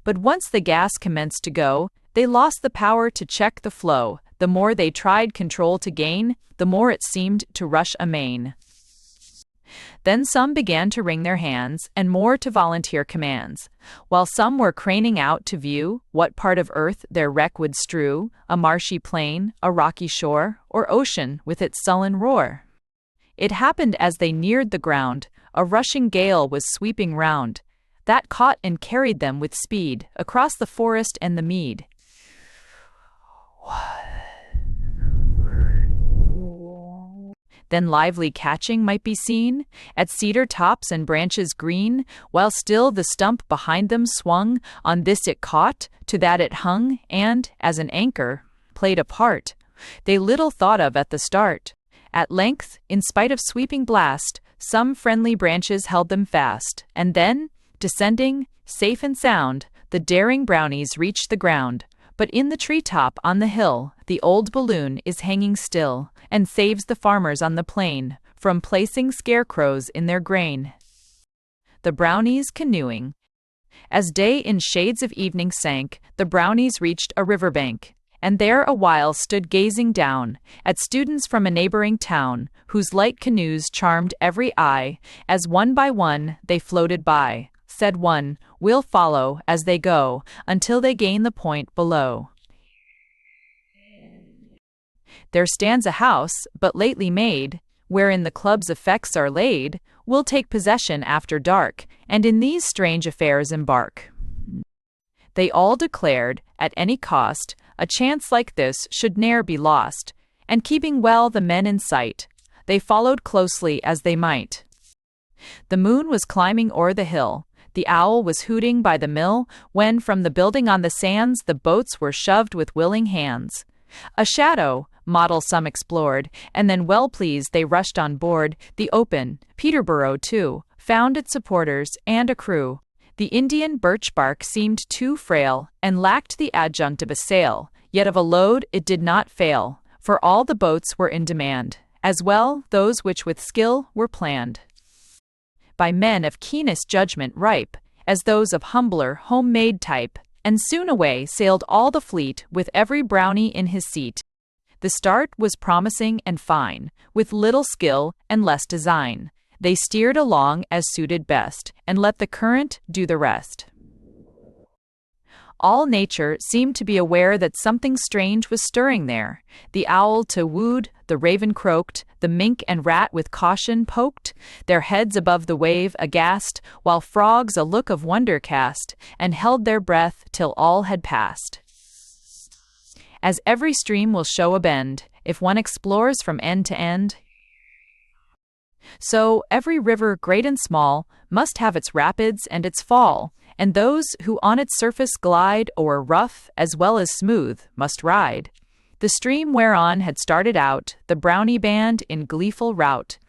But once the gas commenced to go, they lost the power to check the flow. The more they tried control to gain, the more it seemed to rush amain. Then some began to wring their hands, and more to volunteer commands, while some were craning out to view what part of earth their wreck would strew, a marshy plain, a rocky shore, or ocean with its sullen roar. It happened as they neared the ground, a rushing gale was sweeping round, that caught and carried them with speed across the forest and the mead. Then lively catching might be seen at cedar tops and branches green, while still the stump behind them swung. On this it caught, to that it hung, and, as an anchor, played a part they little thought of at the start. At length, in spite of sweeping blast, some friendly branches held them fast, and then, descending, safe and sound, the daring Brownies reached the ground. But in the treetop on the hill, the old balloon is hanging still, and saves the farmers on the plain from placing scarecrows in their grain. The Brownies canoeing. As day in shades of evening sank, the Brownies reached a river bank, and there a while stood gazing down at students from a neighboring town, whose light canoes charmed every eye. As one by one they floated by, said one, we'll follow as they go until they gain the point below. There stands a house, but lately made, wherein the club's effects are laid. We'll take possession after dark, and in these strange affairs embark. They all declared, at any cost, a chance like this should ne'er be lost, and keeping well the men in sight, they followed closely as they might. The moon was climbing o'er the hill, the owl was hooting by the mill, when from the building on the sands the boats were shoved with willing hands. A shadow, model some explored, and then well pleased they rushed on board. The open, Peterborough too, found its supporters and a crew. The Indian birch bark seemed too frail, and lacked the adjunct of a sail, yet of a load it did not fail, for all the boats were in demand, as well those which with skill were planned by men of keenest judgment ripe, as those of humbler home-made type, and soon away sailed all the fleet with every Brownie in his seat. The start was promising and fine, with little skill and less design. They steered along as suited best, and let the current do the rest. All nature seemed to be aware that something strange was stirring there. The owl to-wooed, the raven croaked, the mink and rat with caution poked their heads above the wave aghast, while frogs a look of wonder cast, and held their breath till all had passed. As every stream will show a bend, if one explores from end to end, so every river, great and small, must have its rapids and its fall, and those who on its surface glide o'er rough as well as smooth must ride. The stream whereon had started out the Brownie band in gleeful rout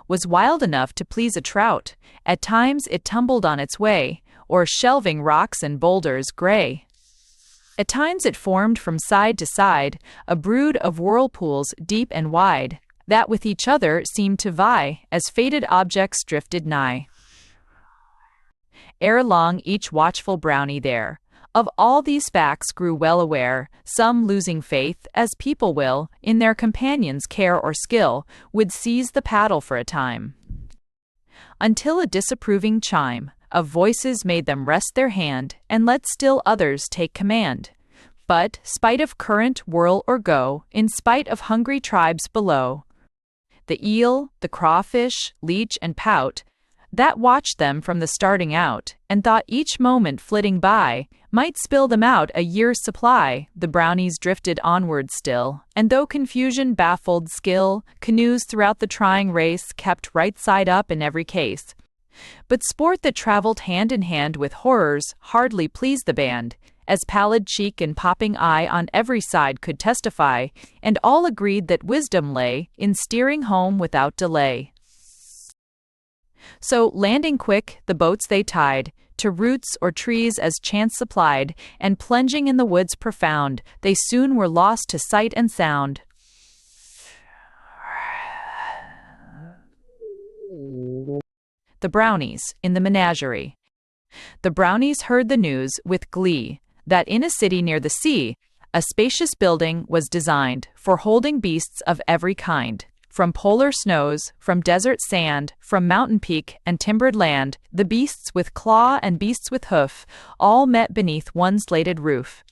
was wild enough to please a trout. At times it tumbled on its way o'er shelving rocks and boulders gray. At times it formed from side to side a brood of whirlpools deep and wide, that with each other seemed to vie, as fated objects drifted nigh. Ere long each watchful Brownie there of all these facts grew well aware, some losing faith, as people will, in their companions' care or skill, would seize the paddle for a time, until a disapproving chime of voices made them rest their hand, and let still others take command. But, spite of current, whirl, or go, in spite of hungry tribes below, the eel, the crawfish, leech, and pout, that watched them from the starting out, and thought each moment flitting by might spill them out a year's supply, the Brownies drifted onward still, and though confusion baffled skill, canoes throughout the trying race kept right side up in every case. But sport that traveled hand in hand with horrors hardly pleased the band, as pallid cheek and popping eye on every side could testify, and all agreed that wisdom lay in steering home without delay. So, landing quick, the boats they tied to roots or trees as chance supplied, and plunging in the woods profound, they soon were lost to sight and sound. The Brownies in the menagerie. The Brownies heard the news with glee that in a city near the sea, a spacious building was designed for holding beasts of every kind. From polar snows, from desert sand, from mountain peak and timbered land, the beasts with claw and beasts with hoof, all met beneath one slated roof.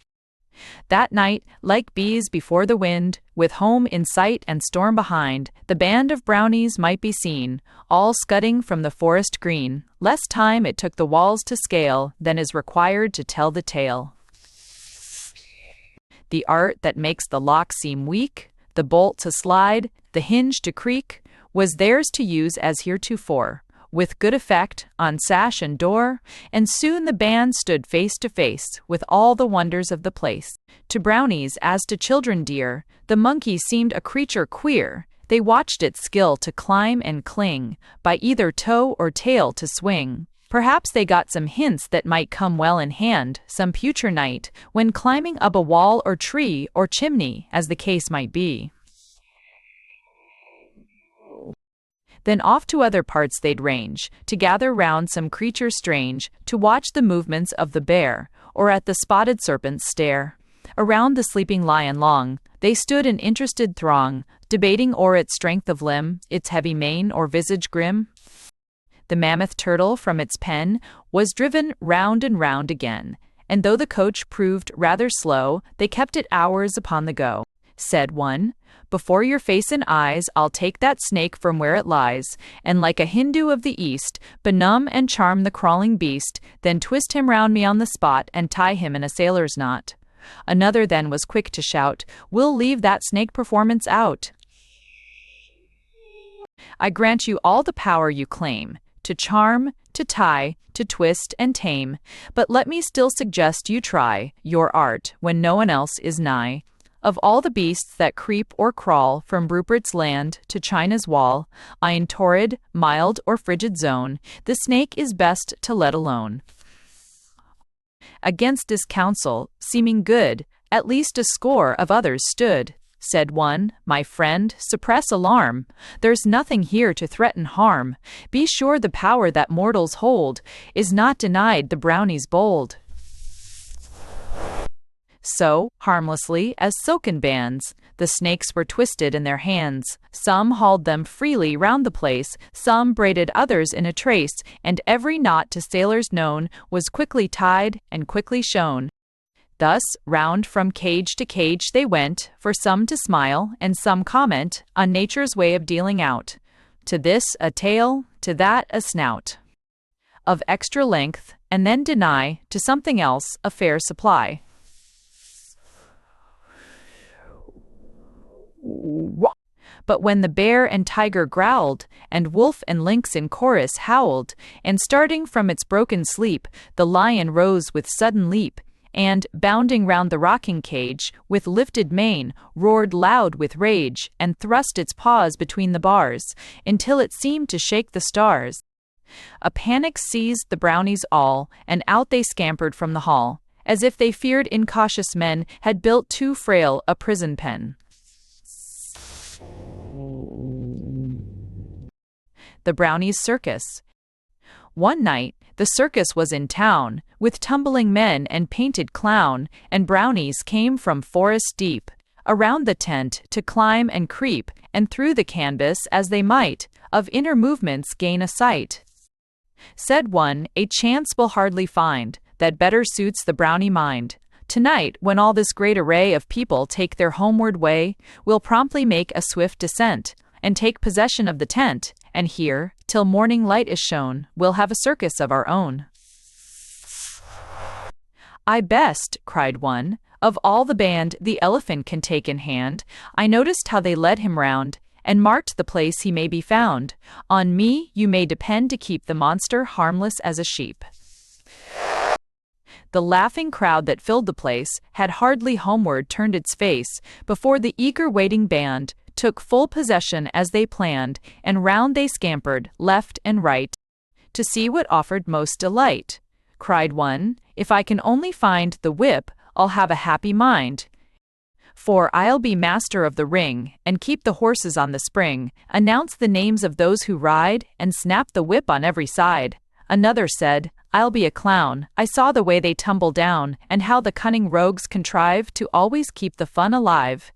That night, like bees before the wind, with home in sight and storm behind, the band of Brownies might be seen, all scudding from the forest green. Less time it took the walls to scale than is required to tell the tale. The art that makes the lock seem weak, the bolt to slide, the hinge to creak, was theirs to use as heretofore, with good effect on sash and door, and soon the band stood face to face with all the wonders of the place. To Brownies, as to children dear, the monkey seemed a creature queer. They watched its skill to climb and cling, by either toe or tail to swing. Perhaps they got some hints that might come well in hand some future night, when climbing up a wall or tree or chimney, as the case might be. Then off to other parts they'd range, to gather round some creature strange, to watch the movements of the bear, or at the spotted serpent stare. Around the sleeping lion long, they stood an interested throng, debating o'er its strength of limb, its heavy mane or visage grim. The mammoth turtle from its pen was driven round and round again, and though the coach proved rather slow, they kept it hours upon the go. Said one, "Before your face and eyes, I'll take that snake from where it lies, and like a Hindu of the East, benumb and charm the crawling beast, then twist him round me on the spot, and tie him in a sailor's knot. Another then was quick to shout, "We'll leave that snake performance out. I grant you all the power you claim, to charm, to tie, to twist and tame, but let me still suggest you try your art when no one else is nigh. Of all the beasts that creep or crawl from Rupert's land to China's wall, in torrid, mild, or frigid zone, the snake is best to let alone." Against this counsel, seeming good, at least a score of others stood. Said one, "My friend, suppress alarm. There's nothing here to threaten harm. Be sure the power that mortals hold is not denied the Brownies bold." So, harmlessly as silken bands, the snakes were twisted in their hands. Some hauled them freely round the place, some braided others in a trace, and every knot to sailors known was quickly tied and quickly shown. Thus, round from cage to cage they went, for some to smile and some comment on nature's way of dealing out. To this a tail, to that a snout of extra length, and then deny to something else a fair supply. But when the bear and tiger growled, and wolf and lynx in chorus howled, and starting from its broken sleep, the lion rose with sudden leap, and, bounding round the rocking cage, with lifted mane, roared loud with rage, and thrust its paws between the bars, until it seemed to shake the stars. A panic seized the Brownies all, and out they scampered from the hall, as if they feared incautious men had built too frail a prison pen. The Brownies' Circus. One night, the circus was in town, with tumbling men and painted clown, and Brownies came from forest deep, around the tent to climb and creep, and through the canvas as they might, of inner movements gain a sight. Said one, "A chance we'll hardly find, that better suits the Brownie mind. Tonight, when all this great array of people take their homeward way, we'll promptly make a swift descent, and take possession of the tent, and here, till morning light is shown, we'll have a circus of our own." "I best," cried one, "of all the band the elephant can take in hand. I noticed how they led him round, and marked the place he may be found. On me you may depend to keep the monster harmless as a sheep." The laughing crowd that filled the place had hardly homeward turned its face before the eager waiting band took full possession as they planned, and round they scampered, left and right, to see what offered most delight. Cried one, "If I can only find the whip, I'll have a happy mind. For I'll be master of the ring, and keep the horses on the spring, announce the names of those who ride, and snap the whip on every side." Another said, "I'll be a clown. I saw the way they tumble down, and how the cunning rogues contrive to always keep the fun alive."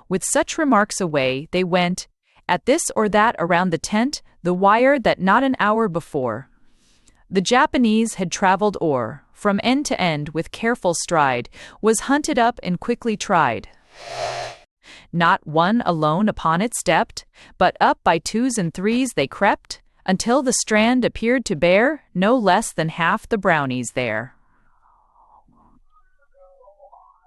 With such remarks away they went, at this or that around the tent, the wire that not an hour before the Japanese had traveled o'er, from end to end with careful stride, was hunted up and quickly tried. Not one alone upon it stepped, but up by twos and threes they crept, until the strand appeared to bear no less than half the Brownies there.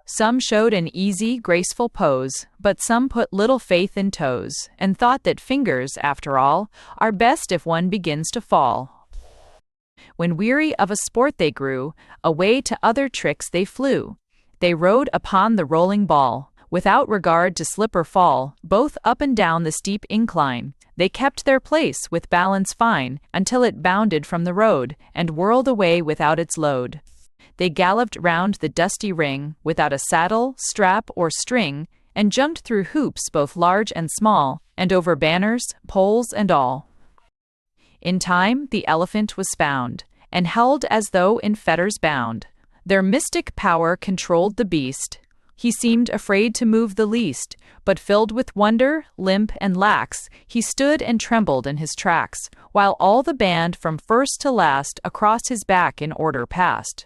Some showed an easy, graceful pose, but some put little faith in toes, and thought that fingers, after all, are best if one begins to fall. When weary of a sport they grew, away to other tricks they flew. They rode upon the rolling ball, without regard to slip or fall, both up and down the steep incline. They kept their place with balance fine, until it bounded from the road, and whirled away without its load. They galloped round the dusty ring, without a saddle, strap, or string, and jumped through hoops both large and small, and over banners, poles, and all. In time the elephant was found, and held as though in fetters bound. Their mystic power controlled the beast. He seemed afraid to move the least, but filled with wonder, limp and lax, he stood and trembled in his tracks, while all the band from first to last across his back in order passed.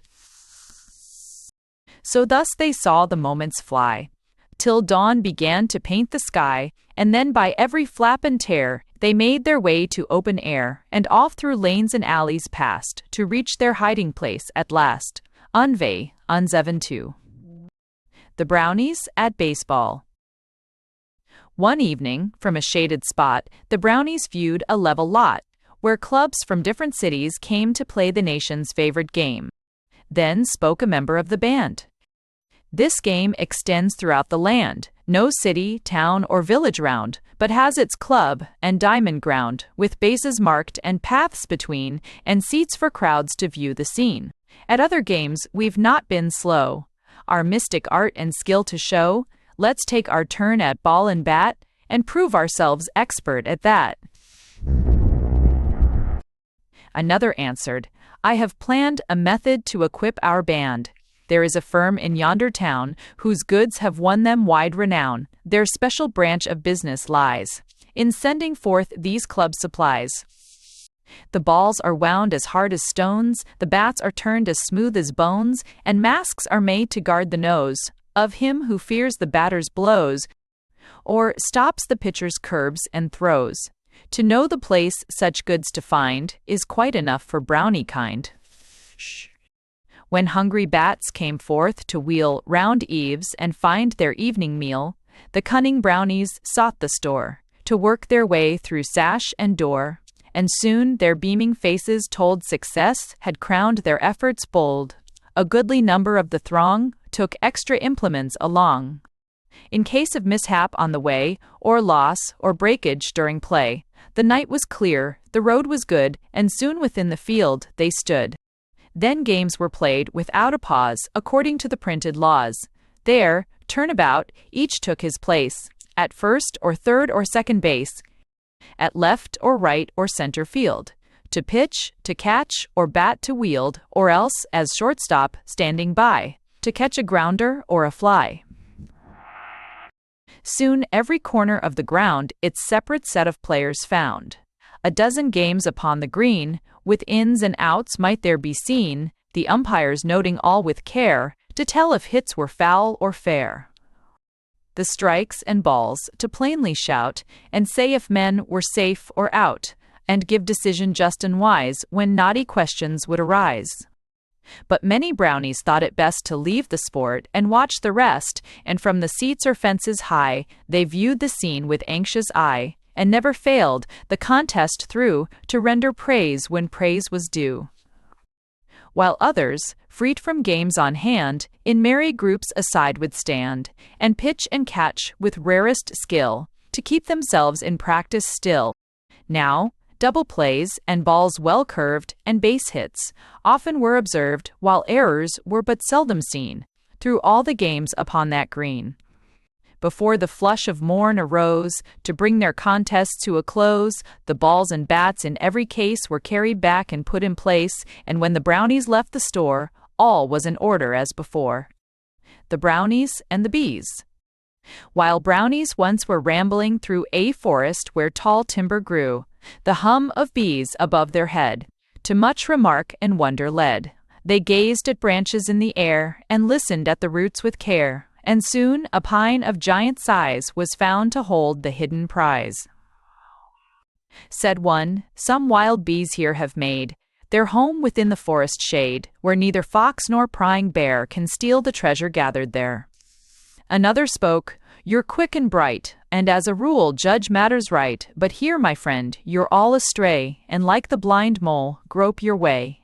So thus they saw the moments fly, till dawn began to paint the sky, and then by every flap and tear they made their way to open air, and off through lanes and alleys passed, to reach their hiding place at last. Unve, unzeven two. The Brownies at baseball. One evening, from a shaded spot, the Brownies viewed a level lot, where clubs from different cities came to play the nation's favorite game. Then spoke a member of the band. This game extends throughout the land, no city, town, or village round, but has its club and diamond ground, with bases marked and paths between, and seats for crowds to view the scene. At other games, we've not been slow. Our mystic art and skill to show, let's take our turn at ball and bat, and prove ourselves expert at that. Another answered, I have planned a method to equip our band. There is a firm in yonder town, whose goods have won them wide renown. Their special branch of business lies in sending forth these club supplies. The balls are wound as hard as stones, the bats are turned as smooth as bones, and masks are made to guard the nose of him who fears the batter's blows, or stops the pitcher's curbs and throws. To know the place such goods to find is quite enough for Brownie kind. When hungry bats came forth to wheel round eaves and find their evening meal, the cunning Brownies sought the store, to work their way through sash and door, and soon their beaming faces told success had crowned their efforts bold. A goodly number of the throng took extra implements along, in case of mishap on the way, or loss or breakage during play. The night was clear, the road was good, and soon within the field they stood. Then games were played without a pause, according to the printed laws. There, turnabout, each took his place, at first or third or second base, at left or right or center field, to pitch, to catch, or bat to wield, or else, as shortstop, standing by, to catch a grounder or a fly. Soon every corner of the ground its separate set of players found. A dozen games upon the green, with ins and outs might there be seen, the umpires noting all with care, to tell if hits were foul or fair. The strikes and balls to plainly shout, and say if men were safe or out, and give decision just and wise when knotty questions would arise. But many Brownies thought it best to leave the sport and watch the rest, and from the seats or fences high, they viewed the scene with anxious eye, and never failed, the contest through, to render praise when praise was due. While others, freed from games on hand, in merry groups aside would stand, and pitch and catch with rarest skill, to keep themselves in practice still. Now, double plays, and balls well curved, and base hits, often were observed, while errors were but seldom seen, through all the games upon that green. Before the flush of morn arose, to bring their contests to a close, the balls and bats in every case were carried back and put in place, and when the Brownies left the store, all was in order as before. The Brownies and the Bees. While Brownies once were rambling through a forest where tall timber grew, the hum of bees above their head to much remark and wonder led. They gazed at branches in the air, and listened at the roots with care, and soon a pine of giant size was found to hold the hidden prize. Said one, some wild bees here have made their home within the forest shade, where neither fox nor prying bear can steal the treasure gathered there. Another spoke, you're quick and bright, and as a rule judge matters right, but here, my friend, you're all astray, and like the blind mole, grope your way.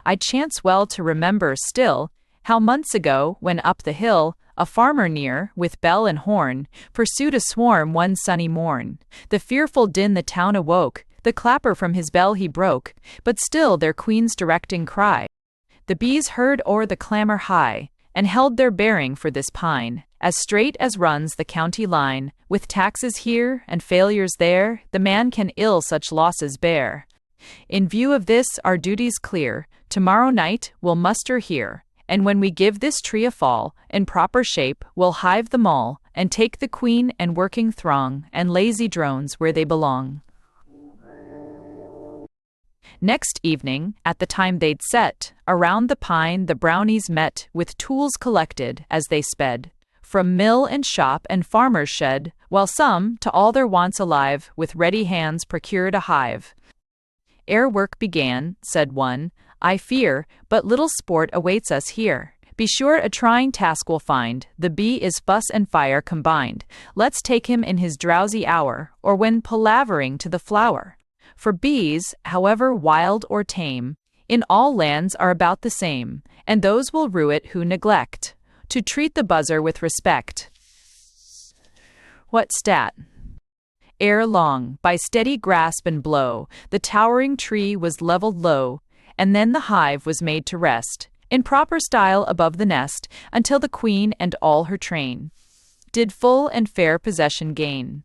I chance well to remember still, how months ago, when up the hill, a farmer near, with bell and horn, pursued a swarm one sunny morn. The fearful din the town awoke, the clapper from his bell he broke, but still their queen's directing cry. The bees heard o'er the clamor high, and held their bearing for this pine, as straight as runs the county line, with taxes here and failures there, the man can ill such losses bear. In view of this our duty's clear, tomorrow night we'll muster here, and when we give this tree a fall, in proper shape we'll hive them all, and take the queen and working throng, and lazy drones where they belong. Next evening, at the time they'd set, around the pine the Brownies met, with tools collected as they sped, from mill and shop and farmer's shed, while some, to all their wants alive, with ready hands procured a hive. Ere work began, said one, I fear, but little sport awaits us here. Be sure a trying task will find. The bee is fuss and fire combined. Let's take him in his drowsy hour, or when palavering to the flower. For bees, however wild or tame, in all lands are about the same, and those will rue it who neglect to treat the buzzer with respect. What stat? Ere long, by steady grasp and blow, the towering tree was leveled low, and then the hive was made to rest in proper style above the nest, until the queen and all her train did full and fair possession gain.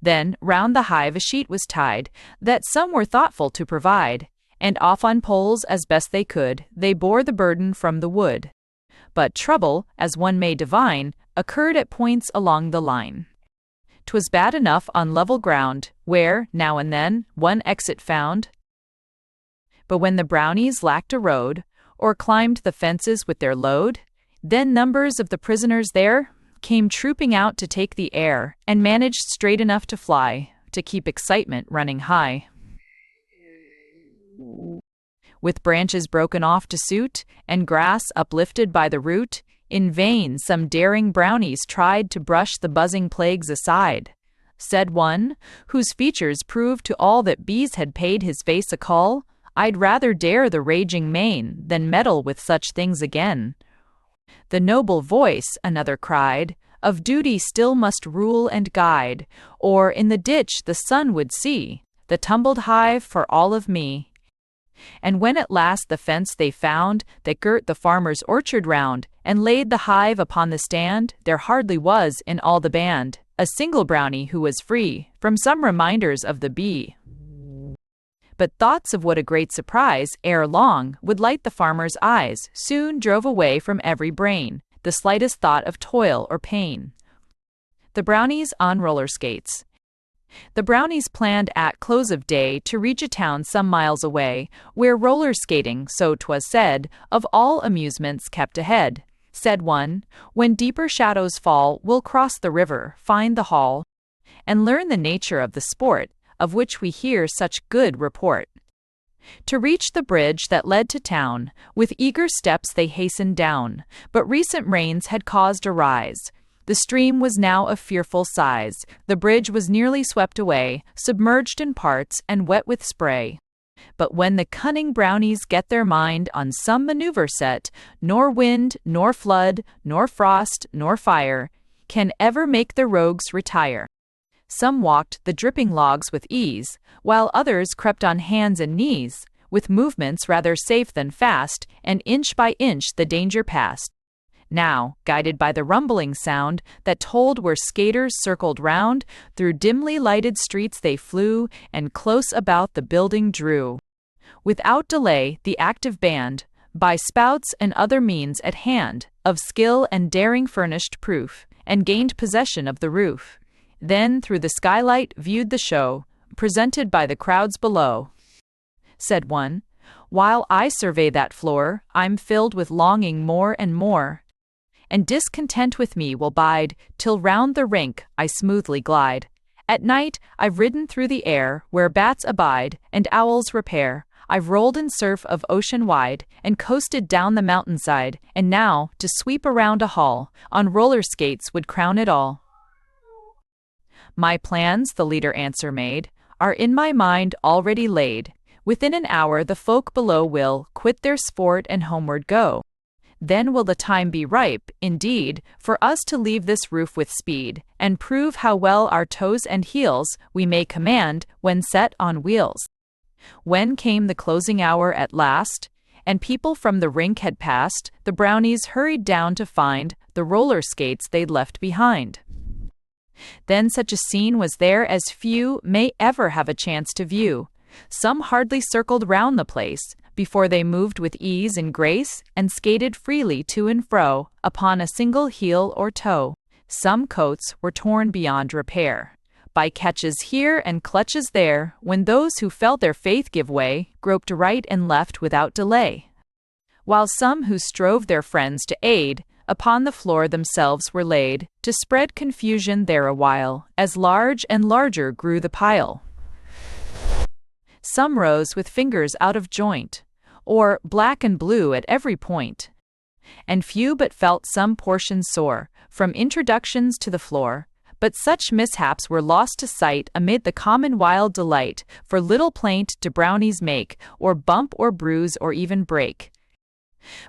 Then round the hive a sheet was tied, that some were thoughtful to provide, and off on poles as best they could, they bore the burden from the wood. But trouble, as one may divine, occurred at points along the line. 'Twas bad enough on level ground, where, now and then, one exit found. But when the Brownies lacked a road, or climbed the fences with their load, then numbers of the prisoners there came trooping out to take the air, and managed straight enough to fly, to keep excitement running high. With branches broken off to suit, and grass uplifted by the root, in vain some daring Brownies tried to brush the buzzing plagues aside. Said one, whose features proved to all that bees had paid his face a call, "I'd rather dare the raging main than meddle with such things again." The noble voice, another cried, of duty still must rule and guide, or in the ditch the sun would see the tumbled hive for all of me. And when at last the fence they found that girt the farmer's orchard round, and laid the hive upon the stand, there hardly was in all the band a single Brownie who was free from some reminders of the bee. But thoughts of what a great surprise, ere long, would light the farmer's eyes, soon drove away from every brain the slightest thought of toil or pain. The Brownies on roller skates. The Brownies planned at close of day to reach a town some miles away, where roller skating, so 'twas said, of all amusements kept ahead. Said one, when deeper shadows fall, we'll cross the river, find the hall, and learn the nature of the sport, of which we hear such good report. To reach the bridge that led to town, with eager steps they hastened down, but recent rains had caused a rise. The stream was now of fearful size, the bridge was nearly swept away, submerged in parts and wet with spray. But when the cunning Brownies get their mind on some maneuver set, nor wind, nor flood, nor frost, nor fire, can ever make the rogues retire. Some walked the dripping logs with ease, while others crept on hands and knees, with movements rather safe than fast, and inch by inch the danger passed. Now, guided by the rumbling sound that told where skaters circled round, through dimly lighted streets they flew, and close about the building drew. Without delay, the active band, by spouts and other means at hand, of skill and daring furnished proof, and gained possession of the roof. Then through the skylight viewed the show, presented by the crowds below. Said one, while I survey that floor, I'm filled with longing more and more, and discontent with me will bide, till round the rink I smoothly glide. At night I've ridden through the air, where bats abide, and owls repair. I've rolled in surf of ocean wide, and coasted down the mountainside, and now, to sweep around a hall, on roller skates would crown it all. My plans, the leader answer made, are in my mind already laid. Within an hour the folk below will quit their sport and homeward go. Then will the time be ripe, indeed, for us to leave this roof with speed, and prove how well our toes and heels we may command when set on wheels. When came the closing hour at last, and people from the rink had passed, the Brownies hurried down to find the roller skates they'd left behind. Then such a scene was there as few may ever have a chance to view. Some hardly circled round the place, before they moved with ease and grace, and skated freely to and fro, upon a single heel or toe. Some coats were torn beyond repair, by catches here and clutches there, when those who felt their faith give way, groped right and left without delay. While some who strove their friends to aid, upon the floor themselves were laid, to spread confusion there awhile, as large and larger grew the pile. Some rose with fingers out of joint, or black and blue at every point, and few but felt some portion sore, from introductions to the floor. But such mishaps were lost to sight amid the common wild delight, for little plaint do brownies make, or bump or bruise or even break.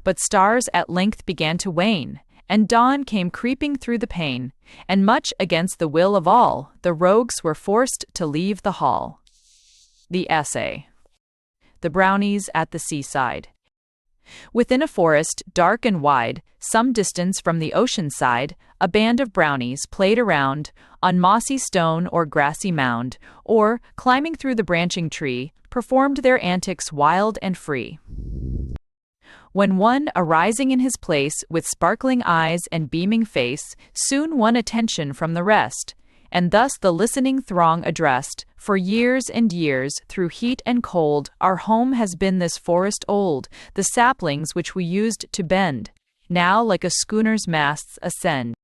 But stars at length began to wane, and dawn came creeping through the pane, and much against the will of all, the rogues were forced to leave the hall. The essay. The Brownies at the Seaside. Within a forest, dark and wide, some distance from the ocean side, a band of brownies played around, on mossy stone or grassy mound, or, climbing through the branching tree, performed their antics wild and free. When one, arising in his place, with sparkling eyes and beaming face, soon won attention from the rest, and thus the listening throng addressed, "For years and years, through heat and cold, our home has been this forest old, the saplings which we used to bend, now like a schooner's masts ascend.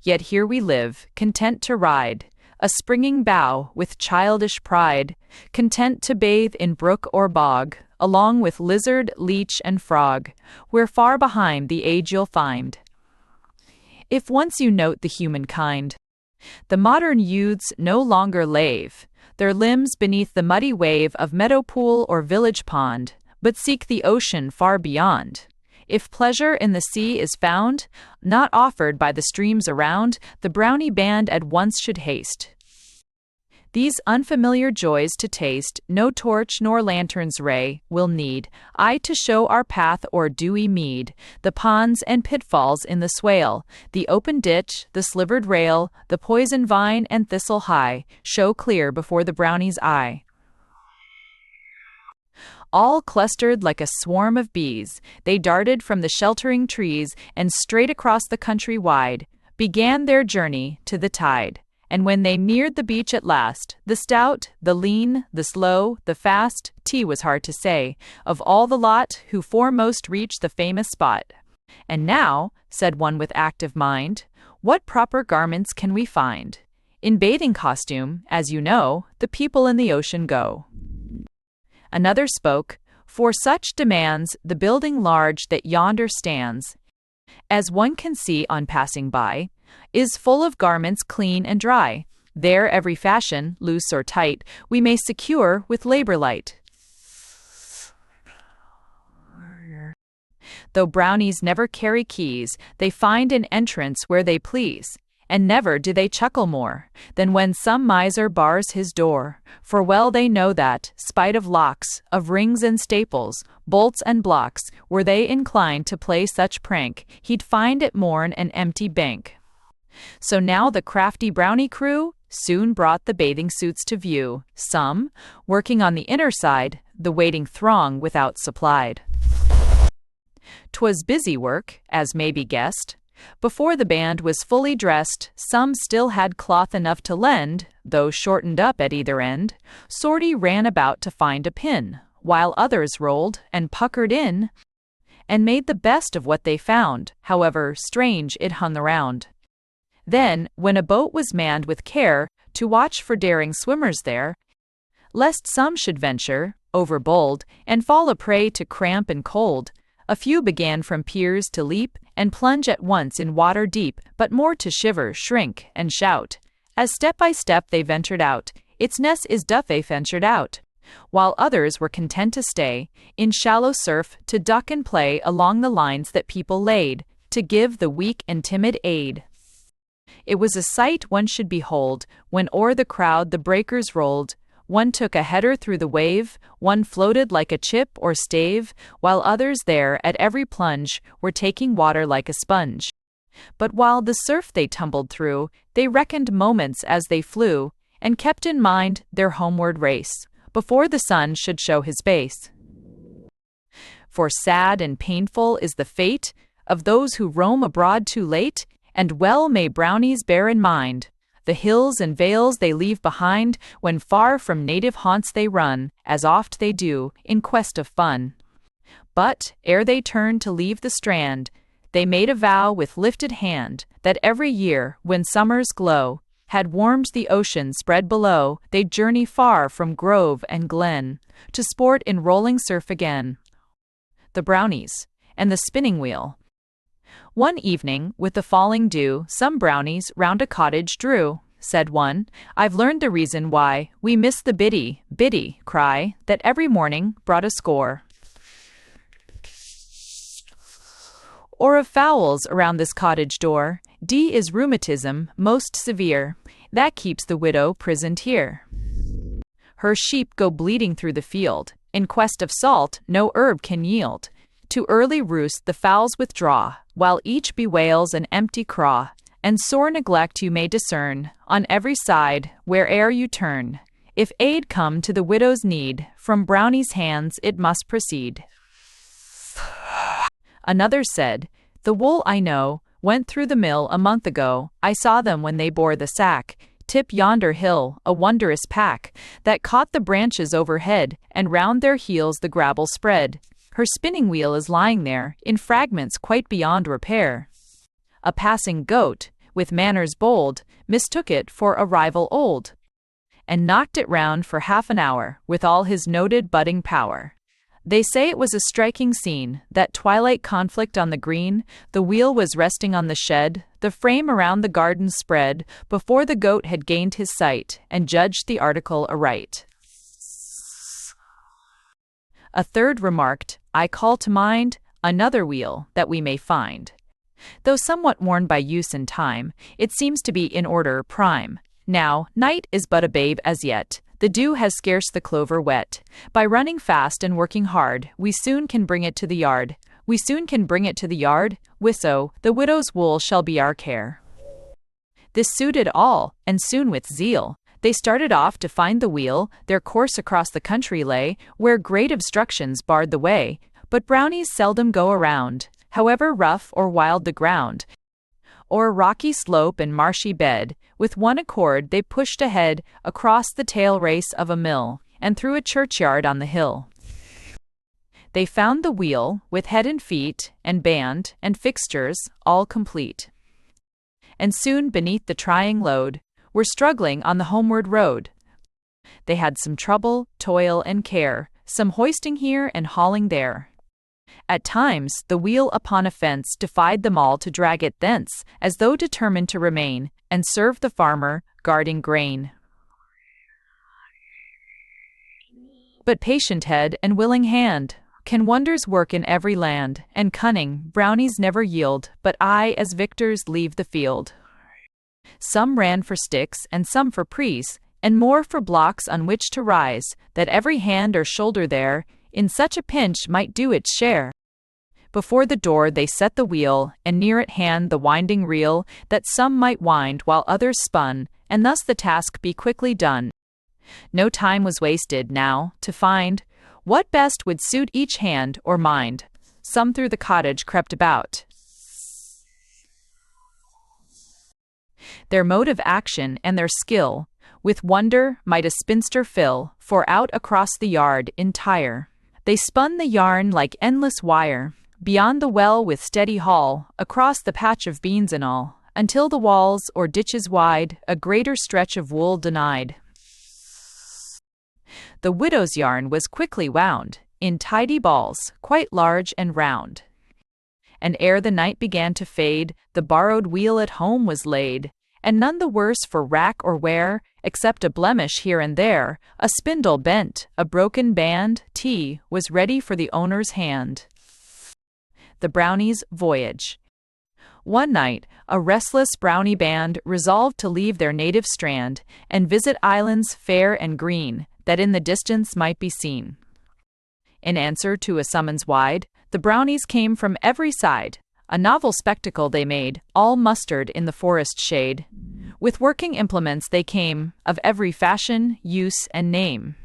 Yet here we live, content to ride, a springing bough with childish pride, content to bathe in brook or bog, along with lizard, leech, and frog, where far behind the age you'll find. If once you note the humankind, the modern youths no longer lave their limbs beneath the muddy wave of meadow pool or village pond, but seek the ocean far beyond. If pleasure in the sea is found, not offered by the streams around, the brownie band at once should haste. These unfamiliar joys to taste, no torch nor lantern's ray will need, aye to show our path o'er dewy mead, the ponds and pitfalls in the swale, the open ditch, the slivered rail, the poison vine and thistle high, show clear before the brownie's eye. All clustered like a swarm of bees, they darted from the sheltering trees, and straight across the country wide, began their journey to the tide. And when they neared the beach at last, the stout, the lean, the slow, the fast, T was hard to say, of all the lot, who foremost reached the famous spot. "And now," said one with active mind, "what proper garments can we find? In bathing costume, as you know, the people in the ocean go." Another spoke, "For such demands the building large that yonder stands, as one can see on passing by, is full of garments clean and dry. There every fashion, loose or tight, we may secure with labor light." Though brownies never carry keys, they find an entrance where they please, and never do they chuckle more than when some miser bars his door, for well they know that, spite of locks, of rings and staples, bolts and blocks, were they inclined to play such prank, he'd find at morn an empty bank. So now the crafty brownie crew soon brought the bathing suits to view, some, working on the inner side, the waiting throng without supplied. 'Twas busy work, as may be guessed. Before the band was fully dressed, some still had cloth enough to lend, though shortened up at either end. Sorty ran about to find a pin, while others rolled and puckered in, and made the best of what they found, however strange it hung around. Then, when a boat was manned with care, to watch for daring swimmers there, lest some should venture, overbold, and fall a prey to cramp and cold, a few began from piers to leap, and plunge at once in water deep, but more to shiver, shrink, and shout, as step by step they ventured out, "Its nest is doth they ventured out," while others were content to stay, in shallow surf, to duck and play along the lines that people laid, to give the weak and timid aid. It was a sight one should behold, when o'er the crowd the breakers rolled. One took a header through the wave, one floated like a chip or stave, while others there, at every plunge, were taking water like a sponge. But while the surf they tumbled through, they reckoned moments as they flew, and kept in mind their homeward race, before the sun should show his base. For sad and painful is the fate of those who roam abroad too late, and well may brownies bear in mind the hills and vales they leave behind, when far from native haunts they run, as oft they do, in quest of fun. But, ere they turned to leave the strand, they made a vow with lifted hand, that every year, when summer's glow had warmed the ocean spread below, they'd journey far from grove and glen, to sport in rolling surf again. The Brownies, and the spinning wheel, One evening, with the falling dew, some brownies round a cottage drew. Said one, "I've learned the reason why we miss the biddy cry that every morning brought a score or of fowls around this cottage door. D is rheumatism most severe, that keeps the widow prisoned here. Her sheep go bleating through the field, in quest of salt no herb can yield. To early roost the fowls withdraw, while each bewails an empty craw, and sore neglect you may discern on every side where'er you turn. If aid come to the widow's need, from Brownie's hands it must proceed." Another said, "The wool I know went through the mill a month ago. I saw them when they bore the sack. Tip yonder hill, a wondrous pack, that caught the branches overhead, and round their heels the gravel spread. Her spinning wheel is lying there, in fragments quite beyond repair. A passing goat, with manners bold, mistook it for a rival old, and knocked it round for half an hour, with all his noted butting power. They say it was a striking scene, that twilight conflict on the green. The wheel was resting on the shed, the frame around the garden spread, before the goat had gained his sight, and judged the article aright." A third remarked, "I call to mind another wheel that we may find. Though somewhat worn by use and time, it seems to be in order prime. Now, night is but a babe as yet. The dew has scarce the clover wet. By running fast and working hard, we soon can bring it to the yard. Wisso, the widow's wool shall be our care." This suited all, and soon with zeal they started off to find the wheel. Their course across the country lay, where great obstructions barred the way. But brownies seldom go around, however rough or wild the ground. O'er rocky slope and marshy bed, with one accord they pushed ahead, across the tail race of a mill, and through a churchyard on the hill. They found the wheel, with head and feet, and band, and fixtures, all complete. And soon, beneath the trying load, were struggling on the homeward road. They had some trouble, toil, and care, some hoisting here and hauling there. At times, the wheel upon a fence defied them all to drag it thence, as though determined to remain, and serve the farmer, guarding grain. But patient head and willing hand can wonders work in every land, and cunning brownies never yield, but as victors leave the field. Some ran for sticks, and some for prease, and more for blocks on which to rise, that every hand or shoulder there, in such a pinch might do its share. Before the door they set the wheel, and near at hand the winding reel, that some might wind while others spun, and thus the task be quickly done. No time was wasted now to find what best would suit each hand or mind. Some through the cottage crept about, their mode of action and their skill with wonder might a spinster fill, for out across the yard entire they spun the yarn like endless wire, beyond the well with steady haul, across the patch of beans and all, until the walls or ditches wide a greater stretch of wool denied. The widow's yarn was quickly wound, in tidy balls, quite large and round. And ere the night began to fade, the borrowed wheel at home was laid, and none the worse for rack or wear, except a blemish here and there, a spindle bent, a broken band, was ready for the owner's hand. The Brownies' voyage. One night, a restless brownie band resolved to leave their native strand, and visit islands fair and green, that in the distance might be seen. In answer to a summons wide, the brownies came from every side. A novel spectacle they made, all mustered in the forest shade. With working implements they came, of every fashion, use, and name.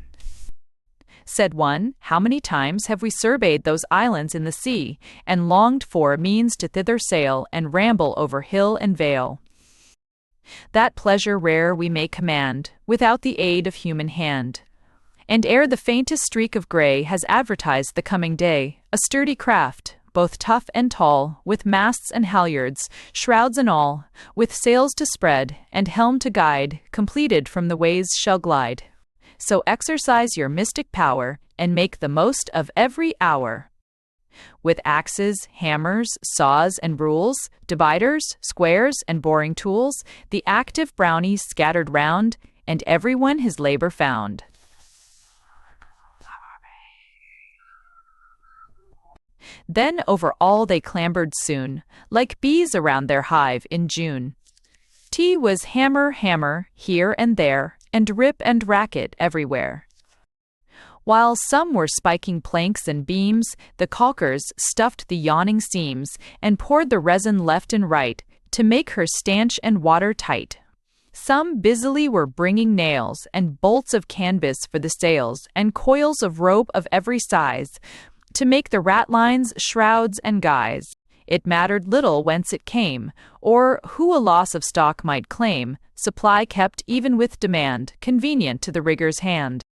Said one, "How many times have we surveyed those islands in the sea, and longed for means to thither sail, and ramble over hill and vale. That pleasure rare we may command, without the aid of human hand. And ere the faintest streak of gray has advertised the coming day, a sturdy craft, both tough and tall, with masts and halyards, shrouds and all, with sails to spread, and helm to guide, completed from the ways shall glide. So exercise your mystic power, and make the most of every hour." With axes, hammers, saws, and rules, dividers, squares, and boring tools, the active brownies scattered round, and everyone his labor found. Then over all they clambered soon, like bees around their hive in June. T was hammer, hammer, here and there, and rip and racket everywhere. While some were spiking planks and beams, the caulkers stuffed the yawning seams and poured the resin left and right to make her stanch and watertight. Some busily were bringing nails and bolts of canvas for the sails and coils of rope of every size to make the ratlines, shrouds, and guys. It mattered little whence it came, or who a loss of stock might claim, supply kept even with demand, convenient to the rigger's hand.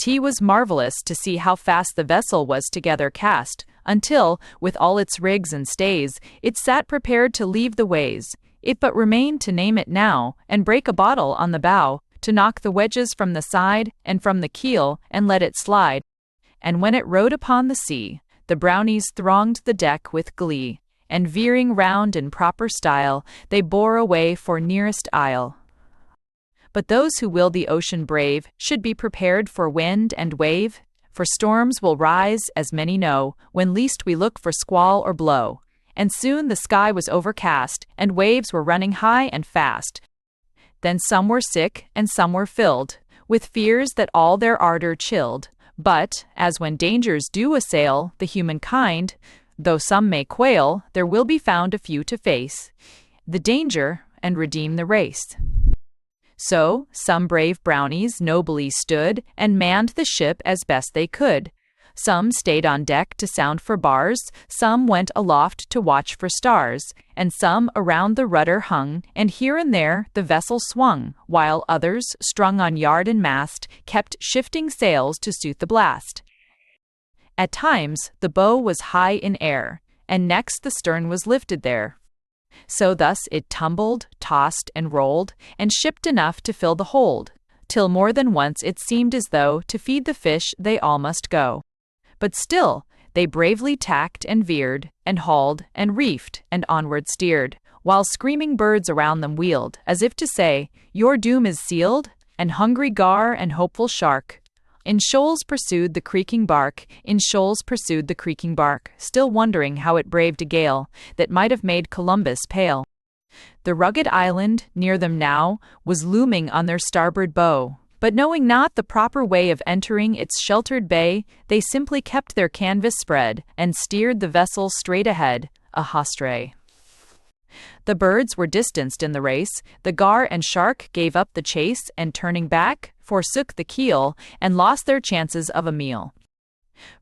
T was marvelous to see how fast the vessel was together cast, until, with all its rigs and stays, it sat prepared to leave the ways. It but remained to name it now, and break a bottle on the bow, to knock the wedges from the side, and from the keel, and let it slide. And when it rode upon the sea, the brownies thronged the deck with glee, and veering round in proper style, they bore away for nearest isle. But those who will the ocean brave should be prepared for wind and wave, for storms will rise, as many know, when least we look for squall or blow. And soon the sky was overcast, and waves were running high and fast. Then some were sick, and some were filled with fears that all their ardor chilled. But, as when dangers do assail the humankind, though some may quail, there will be found a few to face the danger and redeem the race. So, some brave brownies nobly stood and manned the ship as best they could. Some stayed on deck to sound for bars, some went aloft to watch for stars, and some around the rudder hung, and here and there the vessel swung, while others, strung on yard and mast, kept shifting sails to suit the blast. At times the bow was high in air, and next the stern was lifted there. So thus it tumbled, tossed, and rolled, and shipped enough to fill the hold, till more than once it seemed as though to feed the fish they all must go. But still they bravely tacked and veered, and hauled, and reefed, and onward steered, while screaming birds around them wheeled, as if to say, "Your doom is sealed," and hungry gar and hopeful shark in shoals pursued the creaking bark, still wondering how it braved a gale that might have made Columbus pale. The rugged island, near them now, was looming on their starboard bow, but knowing not the proper way of entering its sheltered bay, they simply kept their canvas spread, and steered the vessel straight ahead, astray. The birds were distanced in the race, the gar and shark gave up the chase, and turning back, forsook the keel, and lost their chances of a meal.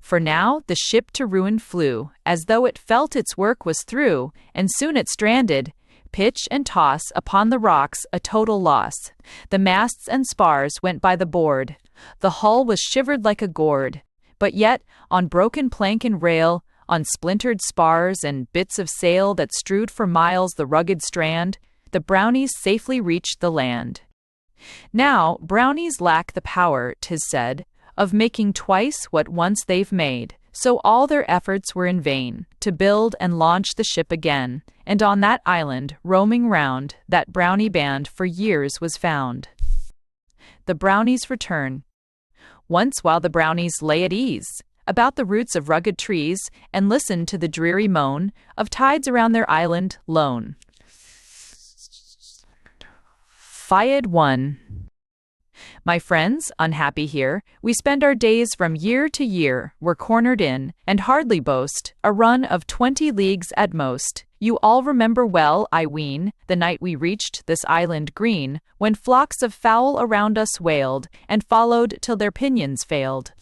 For now the ship to ruin flew, as though it felt its work was through, and soon it stranded, pitch and toss upon the rocks, a total loss. The masts and spars went by the board, the hull was shivered like a gourd, but yet, on broken plank and rail, on splintered spars and bits of sail that strewed for miles the rugged strand, the brownies safely reached the land. Now, brownies lack the power, 'tis said, of making twice what once they've made, so all their efforts were in vain, to build and launch the ship again, and on that island, roaming round, that brownie band for years was found. The brownies return. Once while the brownies lay at ease, about the roots of rugged trees, and listened to the dreary moan of tides around their island lone. Fiad 1. My friends, unhappy here, we spend our days from year to year, we're cornered in, and hardly boast, a run of 20 leagues at most. You all remember well, I ween, the night we reached this island green, when flocks of fowl around us wailed, and followed till their pinions failed.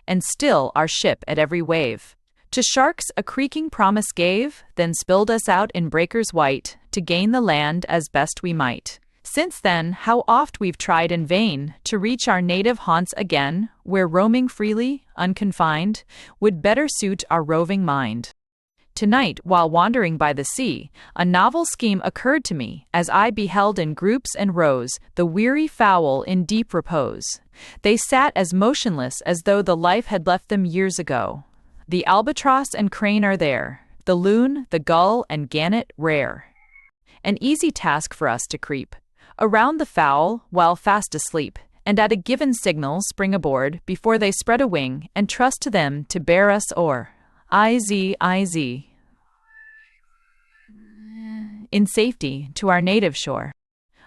And still our ship at every wave to sharks a creaking promise gave, then spilled us out in breakers white, to gain the land as best we might. Since then, how oft we've tried in vain to reach our native haunts again, where roaming freely, unconfined, would better suit our roving mind. Tonight, while wandering by the sea, a novel scheme occurred to me, as I beheld in groups and rows the weary fowl in deep repose. They sat as motionless as though the life had left them years ago. The albatross and crane are there, the loon, the gull, and gannet rare. An easy task for us to creep around the fowl while fast asleep, and at a given signal spring aboard before they spread a wing, and trust to them to bear us o'er. IZ in safety to our native shore.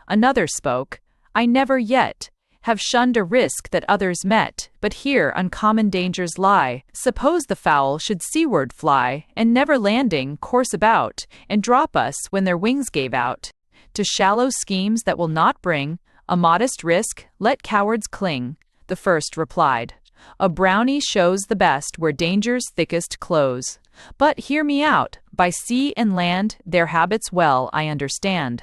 Another spoke, I never yet have shunned a risk that others met, but here uncommon dangers lie. Suppose the fowl should seaward fly, and never landing, course about, and drop us when their wings gave out. To shallow schemes that will not bring a modest risk, let cowards cling. The first replied, a brownie shows the best where dangers thickest close. But hear me out, by sea and land their habits well I understand.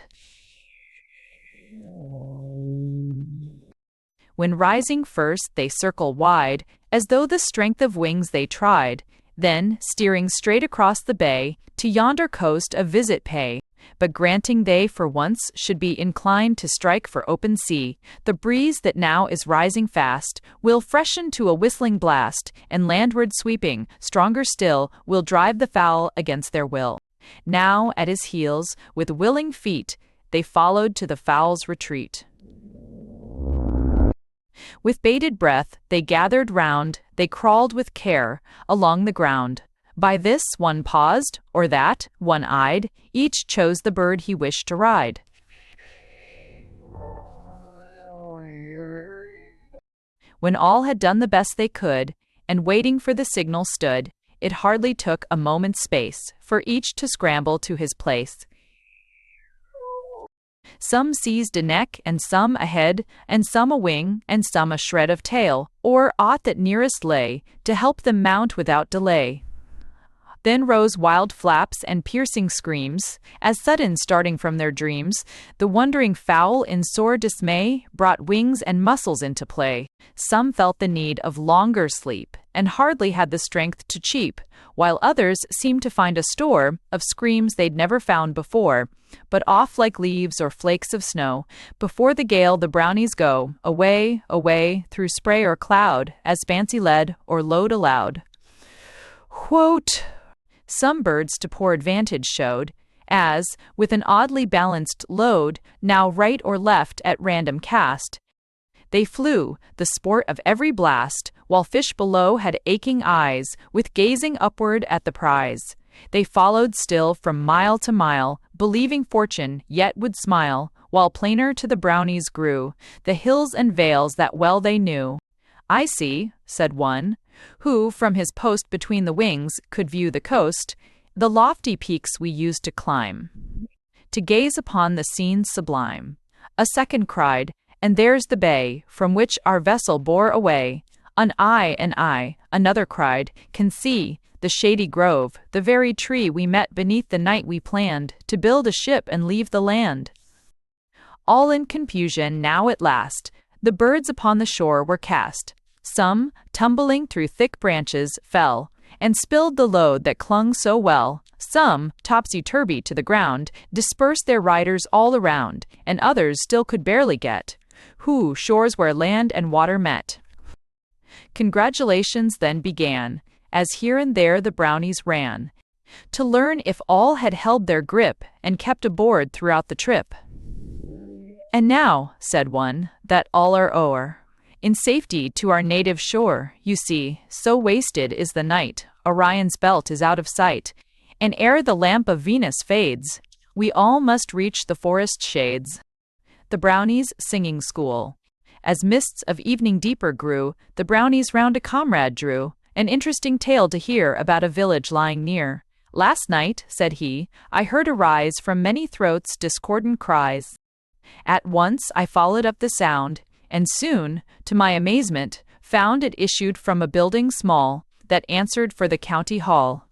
When rising first they circle wide, as though the strength of wings they tried, then, steering straight across the bay, to yonder coast a visit pay. But granting they for once should be inclined to strike for open sea, the breeze that now is rising fast will freshen to a whistling blast, and landward sweeping, stronger still, will drive the fowl against their will. Now, at his heels, with willing feet, they followed to the fowl's retreat. With bated breath, they gathered round, they crawled with care along the ground. By this one paused, or that one eyed, each chose the bird he wished to ride. When all had done the best they could, and waiting for the signal stood, it hardly took a moment's space for each to scramble to his place. Some seized a neck, and some a head, and some a wing, and some a shred of tail, or aught that nearest lay, to help them mount without delay. Then rose wild flaps and piercing screams, as sudden starting from their dreams, the wondering fowl in sore dismay brought wings and muscles into play. Some felt the need of longer sleep, and hardly had the strength to cheep, while others seemed to find a store of screams they'd never found before. But off like leaves or flakes of snow, before the gale the brownies go, away, away, through spray or cloud, as fancy led or load allowed. Quote, some birds to poor advantage showed, as, with an oddly balanced load, now right or left at random cast, they flew, the sport of every blast, while fish below had aching eyes, with gazing upward at the prize. They followed still from mile to mile, believing fortune yet would smile, while plainer to the brownies grew the hills and vales that well they knew. I see, said one, who from his post between the wings could view the coast, the lofty peaks we used to climb, to gaze upon the scenes sublime. A second cried, and there's the bay, from which our vessel bore away. An eye, another cried, can see the shady grove, the very tree we met beneath the night we planned to build a ship and leave the land. All in confusion now at last, the birds upon the shore were cast. Some, tumbling through thick branches, fell, and spilled the load that clung so well. Some, topsy-turvy to the ground, dispersed their riders all around, and others still could barely get shores where land and water met. Congratulations then began, as here and there the brownies ran, to learn if all had held their grip and kept aboard throughout the trip. And now, said one, that all are o'er, in safety to our native shore, you see, so wasted is the night, Orion's belt is out of sight, and ere the lamp of Venus fades, we all must reach the forest shades. The Brownies' Singing School. As mists of evening deeper grew, the brownies round a comrade drew, an interesting tale to hear about a village lying near. Last night, said he, I heard arise from many throats discordant cries. At once I followed up the sound, and soon, to my amazement, found it issued from a building small that answered for the county hall.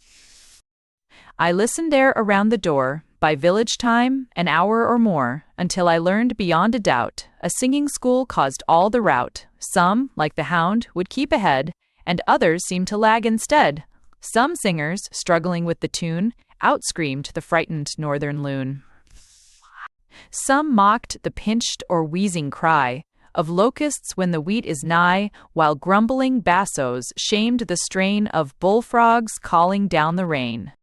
I listened there around the door, by village time, an hour or more, until I learned beyond a doubt, a singing school caused all the rout. Some, like the hound, would keep ahead, and others seemed to lag instead. Some singers, struggling with the tune, outscreamed the frightened northern loon. Some mocked the pinched or wheezing cry of locusts when the wheat is nigh, while grumbling bassos shamed the strain of bullfrogs calling down the rain.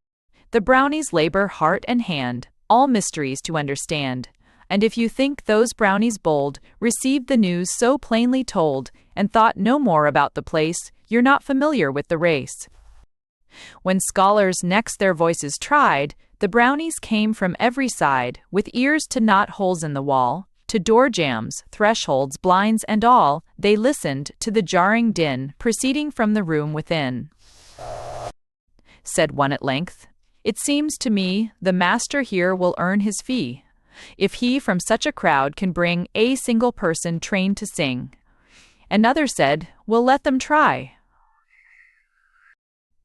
The brownies labor heart and hand, all mysteries to understand. And if you think those brownies bold received the news so plainly told, and thought no more about the place, you're not familiar with the race. When scholars next their voices tried, the brownies came from every side, with ears to knot holes in the wall, to door jambs, thresholds, blinds, and all. They listened to the jarring din proceeding from the room within. Said one at length, "It seems to me the master here will earn his fee, if he from such a crowd can bring a single person trained to sing." Another said, "We'll let them try."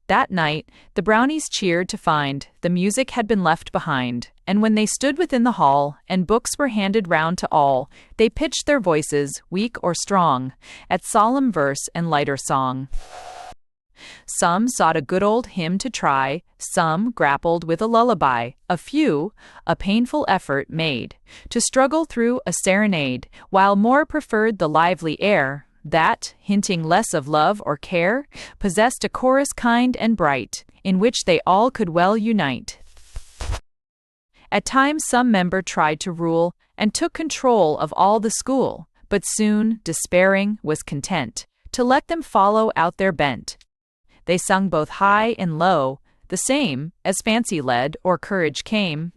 That night, the brownies cheered to find the music had been left behind, and when they stood within the hall, and books were handed round to all, they pitched their voices, weak or strong, at solemn verse and lighter song. Some sought a good old hymn to try, some grappled with a lullaby, a few a painful effort made to struggle through a serenade, while more preferred the lively air, that, hinting less of love or care, possessed a chorus kind and bright, in which they all could well unite. At times some member tried to rule, and took control of all the school, but soon, despairing, was content to let them follow out their bent. They sung both high and low, the same, as fancy led or courage came.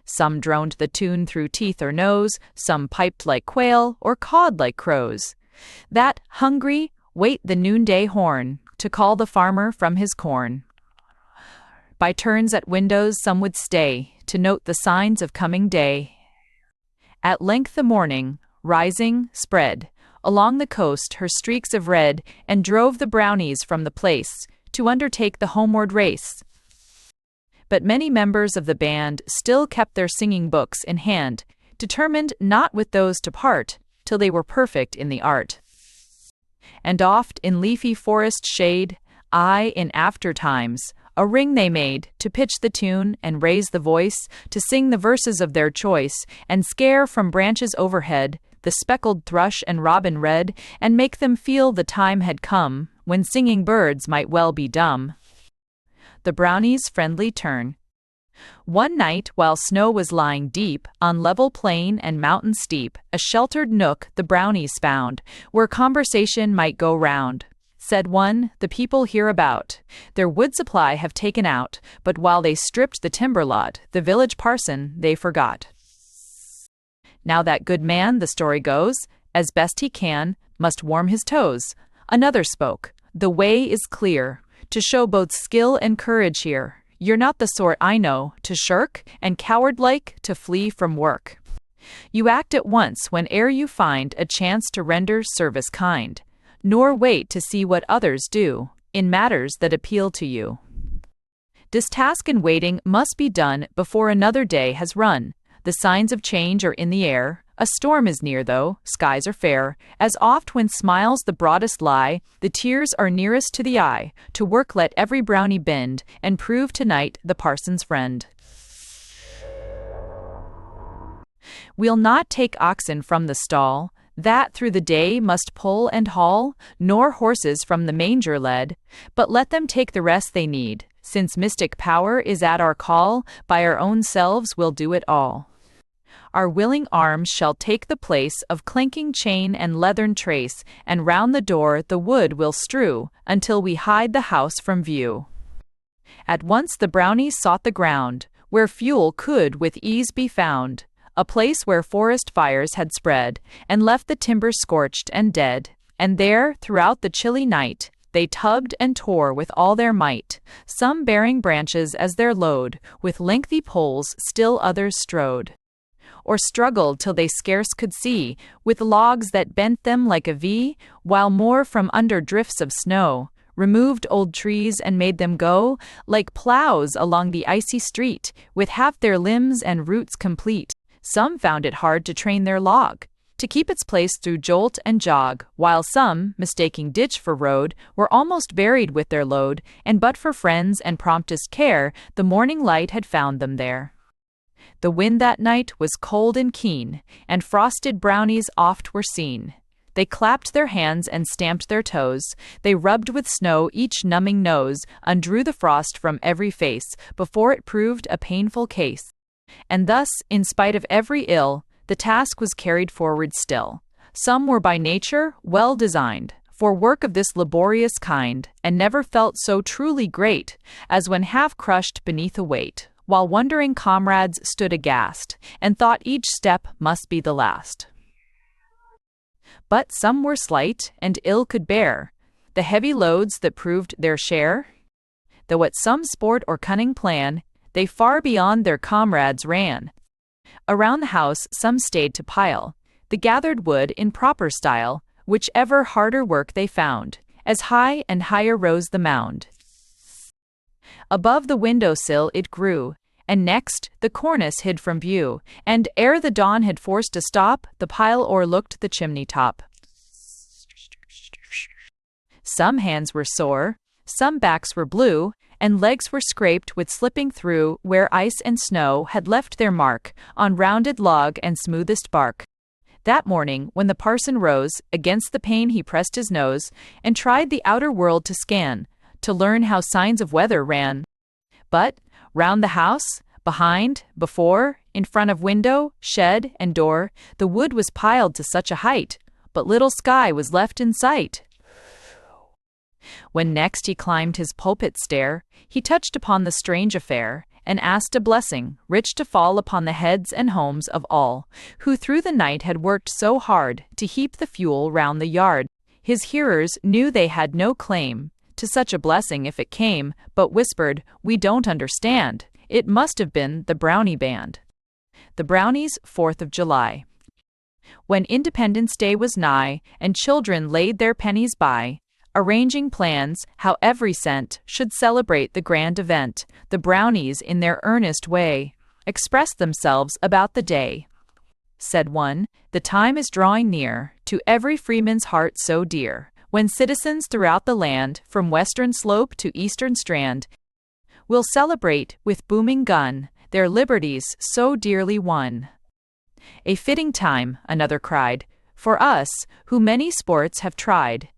Some droned the tune through teeth or nose, some piped like quail, or cawed like crows, that, hungry, wait the noonday horn, to call the farmer from his corn. By turns at windows some would stay, to note the signs of coming day. At length the morning, rising, spread along the coast her streaks of red, and drove the brownies from the place, to undertake the homeward race. But many members of the band still kept their singing books in hand, determined not with those to part, till they were perfect in the art. And oft in leafy forest shade, aye in after times, a ring they made, to pitch the tune and raise the voice, to sing the verses of their choice, and scare from branches overhead the speckled thrush and robin red, and make them feel the time had come, when singing birds might well be dumb. The brownies' friendly turn. One night, while snow was lying deep on level plain and mountain steep, a sheltered nook the brownies found, where conversation might go round. Said one, "The people hereabout their wood supply have taken out, but while they stripped the timber lot, the village parson they forgot. Now that good man, the story goes, as best he can, must warm his toes." Another spoke, "The way is clear, to show both skill and courage here. You're not the sort, I know, to shirk, and coward-like to flee from work. You act at once whene'er you find a chance to render service kind, nor wait to see what others do, in matters that appeal to you. This task in waiting must be done before another day has run. The signs of change are in the air, a storm is near though, skies are fair, as oft when smiles the broadest lie, the tears are nearest to the eye. To work let every brownie bend, and prove tonight the parson's friend. We'll not take oxen from the stall, that through the day must pull and haul, nor horses from the manger led, but let them take the rest they need, since mystic power is at our call, by our own selves we'll do it all. Our willing arms shall take the place of clanking chain and leathern trace, and round the door the wood we'll strew, until we hide the house from view. At once the brownies sought the ground, where fuel could with ease be found, a place where forest fires had spread, and left the timber scorched and dead, and there, throughout the chilly night, they tugged and tore with all their might, some bearing branches as their load, with lengthy poles still others strode, or struggled till they scarce could see, with logs that bent them like a V, while more from under drifts of snow removed old trees and made them go, like plows along the icy street, with half their limbs and roots complete. Some found it hard to train their log to keep its place through jolt and jog, while some, mistaking ditch for road, were almost buried with their load, and but for friends and promptest care, the morning light had found them there. The wind that night was cold and keen, and frosted brownies oft were seen. They clapped their hands and stamped their toes. They rubbed with snow each numbing nose, undrew the frost from every face, before it proved a painful case. And thus, in spite of every ill, the task was carried forward still. Some were by nature well designed for work of this laborious kind, and never felt so truly great as when half crushed beneath a weight, while wondering comrades stood aghast, and thought each step must be the last. But some were slight, and ill could bear the heavy loads that proved their share, though at some sport or cunning plan they far beyond their comrades ran. Around the house some stayed to pile the gathered wood in proper style, whichever harder work they found, as high and higher rose the mound. Above the window-sill it grew, and next the cornice hid from view, and ere the dawn had forced a stop, the pile o'erlooked the chimney-top. Some hands were sore, some backs were blue, and legs were scraped with slipping through where ice and snow had left their mark on rounded log and smoothest bark. That morning, when the parson rose, against the pane he pressed his nose, and tried the outer world to scan, to learn how signs of weather ran. But, round the house, behind, before, in front of window, shed, and door, the wood was piled to such a height, but little sky was left in sight. When next he climbed his pulpit stair, he touched upon the strange affair, and asked a blessing, rich to fall upon the heads and homes of all, who through the night had worked so hard to heap the fuel round the yard. His hearers knew they had no claim to such a blessing if it came, but whispered, "We don't understand. It must have been the Brownie band." The Brownies, 4th of July. When Independence Day was nigh, and children laid their pennies by, arranging plans how every cent should celebrate the grand event, the Brownies, in their earnest way, expressed themselves about the day. Said one, "The time is drawing near, to every freeman's heart so dear, when citizens throughout the land, from western slope to eastern strand, will celebrate, with booming gun, their liberties so dearly won." "A fitting time," another cried, "for us, who many sports have tried,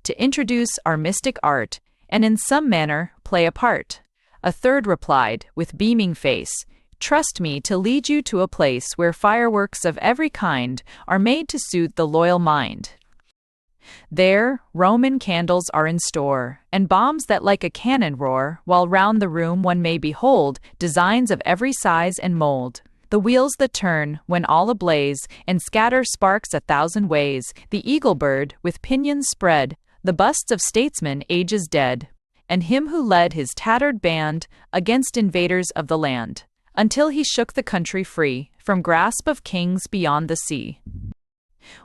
to introduce our mystic art, and in some manner play a part." A third replied, with beaming face, "Trust me to lead you to a place where fireworks of every kind are made to suit the loyal mind. There Roman candles are in store, and bombs that like a cannon roar, while round the room one may behold designs of every size and mold. The wheels that turn, when all ablaze, and scatter sparks 1,000 ways, the eagle bird, with pinions spread, the busts of statesmen ages dead, and him who led his tattered band against invaders of the land, until he shook the country free from grasp of kings beyond the sea.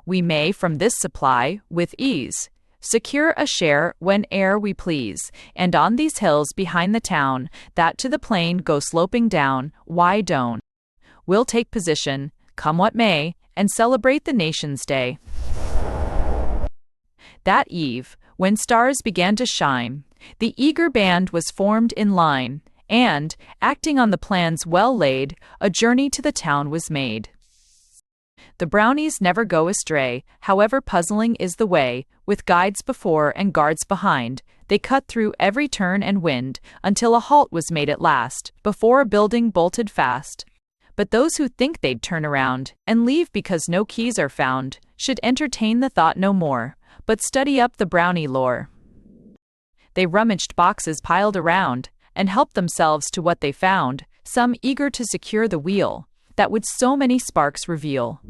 We may from this supply, with ease, secure a share whene'er we please, and on these hills behind the town, that to the plain go sloping down, why don't we'll take position, come what may, and celebrate the nation's day." That eve, when stars began to shine, the eager band was formed in line, and, acting on the plans well laid, a journey to the town was made. The Brownies never go astray, however puzzling is the way, with guides before and guards behind. They cut through every turn and wind, until a halt was made at last, before a building bolted fast. But those who think they'd turn around, and leave because no keys are found, should entertain the thought no more, but study up the Brownie lore. They rummaged boxes piled around, and helped themselves to what they found, some eager to secure the wheel that would so many sparks reveal.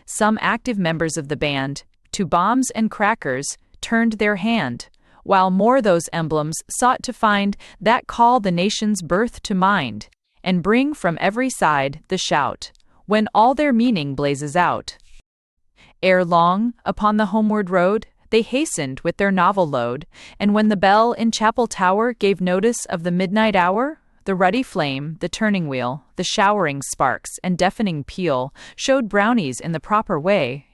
Some active members of the band, to bombs and crackers, turned their hand, while more those emblems sought to find that call the nation's birth to mind, and bring from every side the shout, when all their meaning blazes out. Ere long, upon the homeward road, they hastened with their novel load, and when the bell in chapel tower gave notice of the midnight hour, the ruddy flame, the turning wheel, the showering sparks, and deafening peal showed Brownies in the proper way.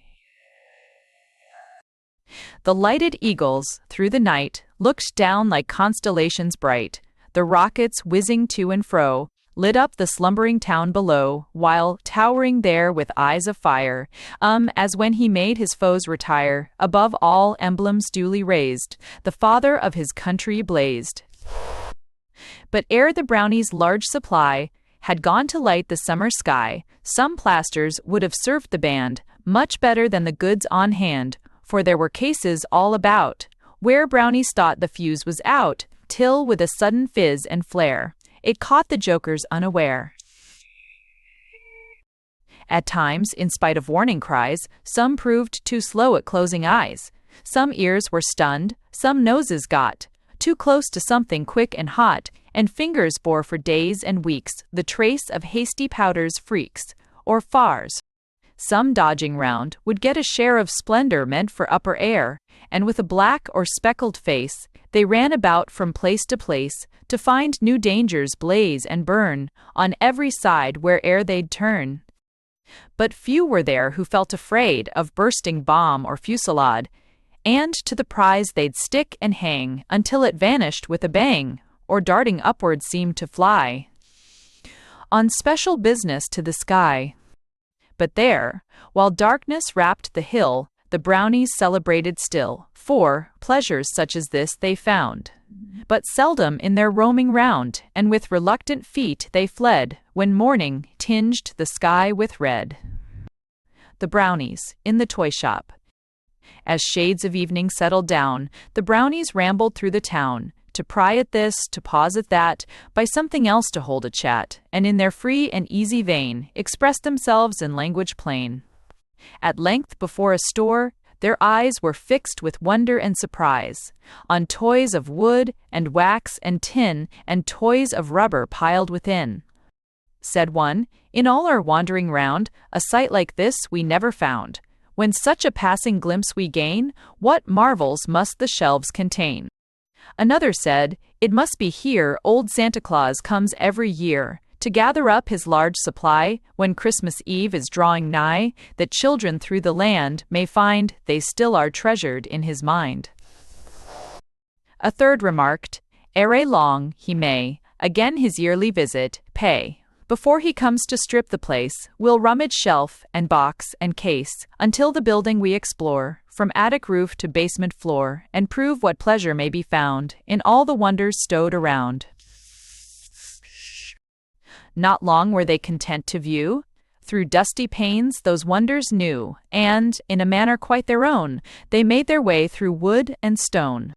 The lighted eagles, through the night, looked down like constellations bright, the rockets whizzing to and fro, lit up the slumbering town below, while, towering there with eyes of fire, as when he made his foes retire, above all emblems duly raised, the father of his country blazed. But ere the Brownies' large supply had gone to light the summer sky, some plasters would have served the band much better than the goods on hand, for there were cases all about, where Brownies thought the fuse was out, till with a sudden fizz and flare, it caught the jokers unaware. At times, in spite of warning cries, some proved too slow at closing eyes. Some ears were stunned, some noses got too close to something quick and hot, and fingers bore for days and weeks the trace of hasty powders freaks, or fars. Some dodging round would get a share of splendor meant for upper air, and with a black or speckled face, they ran about from place to find new dangers blaze and burn on every side where'er they'd turn. But few were there who felt afraid of bursting bomb or fusillade, and to the prize they'd stick and hang until it vanished with a bang, or darting upward seemed to fly on special business to the sky. But there, while darkness wrapped the hill, the Brownies celebrated still, for pleasures such as this they found, but seldom in their roaming round, and with reluctant feet they fled when morning tinged the sky with red. The Brownies, in the toy shop. As shades of evening settled down, the Brownies rambled through the town, to pry at this, to pause at that, by something else to hold a chat, and in their free and easy vein expressed themselves in language plain. At length, before a store, their eyes were fixed with wonder and surprise, on toys of wood and wax and tin, and toys of rubber piled within. Said one, "In all our wandering round, a sight like this we never found. When such a passing glimpse we gain, what marvels must the shelves contain?" Another said, "It must be here old Santa Claus comes every year, to gather up his large supply when Christmas Eve is drawing nigh, that children through the land may find they still are treasured in his mind." A third remarked, "Ere long he may again his yearly visit pay. Before he comes to strip the place, we'll rummage shelf and box and case, until the building we explore, from attic roof to basement floor, and prove what pleasure may be found in all the wonders stowed around." Not long were they content to view, through dusty panes, those wonders new, and, in a manner quite their own, they made their way through wood and stone.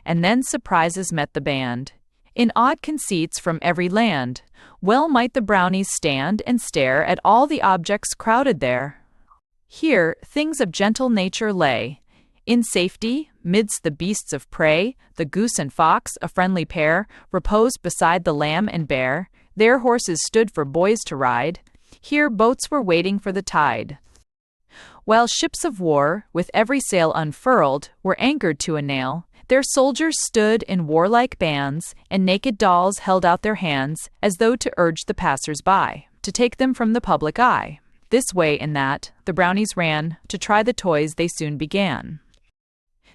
And then surprises met the band, in odd conceits from every land. Well might the Brownies stand and stare at all the objects crowded there. Here things of gentle nature lay. In safety, midst the beasts of prey, the goose and fox, a friendly pair, reposed beside the lamb and bear. There horses stood for boys to ride. Here boats were waiting for the tide. While ships of war, with every sail unfurled, were anchored to a nail, their soldiers stood in warlike bands, and naked dolls held out their hands, as though to urge the passers-by, to take them from the public eye. This way and that, the Brownies ran, to try the toys they soon began.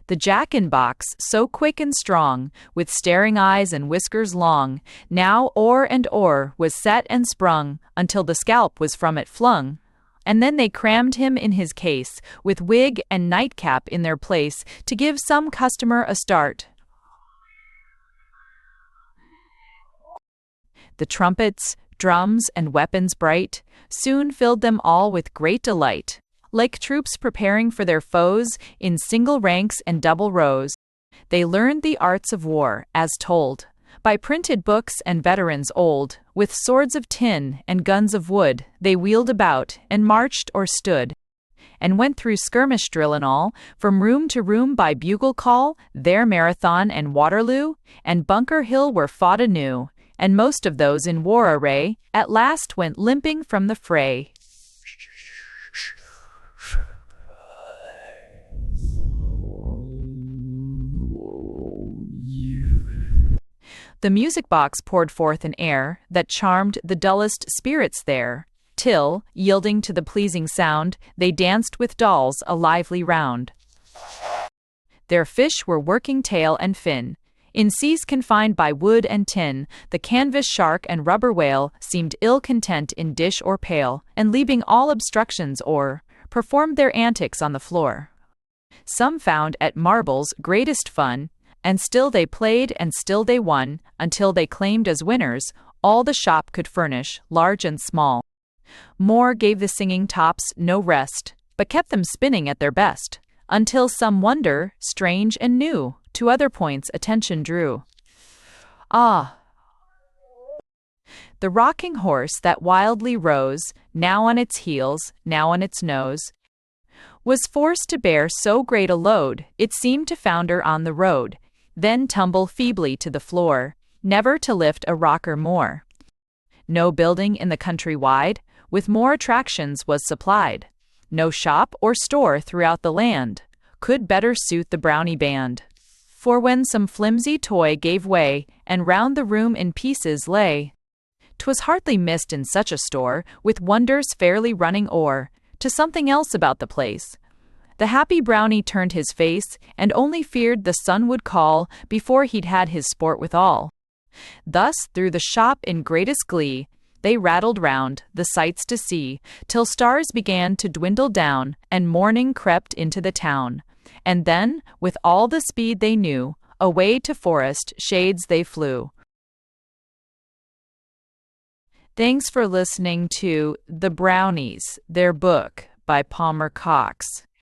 The jack-in-box, so quick and strong, with staring eyes and whiskers long, now o'er and o'er was set and sprung, until the scalp was from it flung. And then they crammed him in his case, with wig and nightcap in their place, to give some customer a start. The trumpets, drums, and weapons bright soon filled them all with great delight, like troops preparing for their foes in single ranks and double rows. They learned the arts of war, as told by printed books and veterans old. With swords of tin and guns of wood, they wheeled about and marched or stood, and went through skirmish drill and all, from room to room by bugle call. There Marathon and Waterloo and Bunker Hill were fought anew, and most of those in war array at last went limping from the fray. The music box poured forth an air that charmed the dullest spirits there, till, yielding to the pleasing sound, they danced with dolls a lively round. Their fish were working tail and fin, In seas confined by wood and tin, the canvas shark and rubber whale seemed ill-content in dish or pail, and leaving all obstructions or performed their antics on the floor. Some found at marbles greatest fun, and still they played and still they won, until they claimed as winners all the shop could furnish, large and small. More gave the singing tops no rest, but kept them spinning at their best, until some wonder, strange and new, to other points attention drew. Ah! The rocking horse that wildly rose, now on its heels, now on its nose, was forced to bear so great a load, it seemed to founder on the road, then tumble feebly to the floor, never to lift a rocker more. No building in the country wide, with more attractions was supplied. No shop or store throughout the land could better suit the Brownie band. For when some flimsy toy gave way, and round the room in pieces lay, 'twas hardly missed in such a store, with wonders fairly running o'er, to something else about the place. The happy Brownie turned his face, and only feared the sun would call before he'd had his sport withal. Thus, through the shop in greatest glee, they rattled round, the sights to see, till stars began to dwindle down, and morning crept into the town. And then, with all the speed they knew, away to forest shades they flew. Thanks for listening to The Brownies, their book, by Palmer Cox.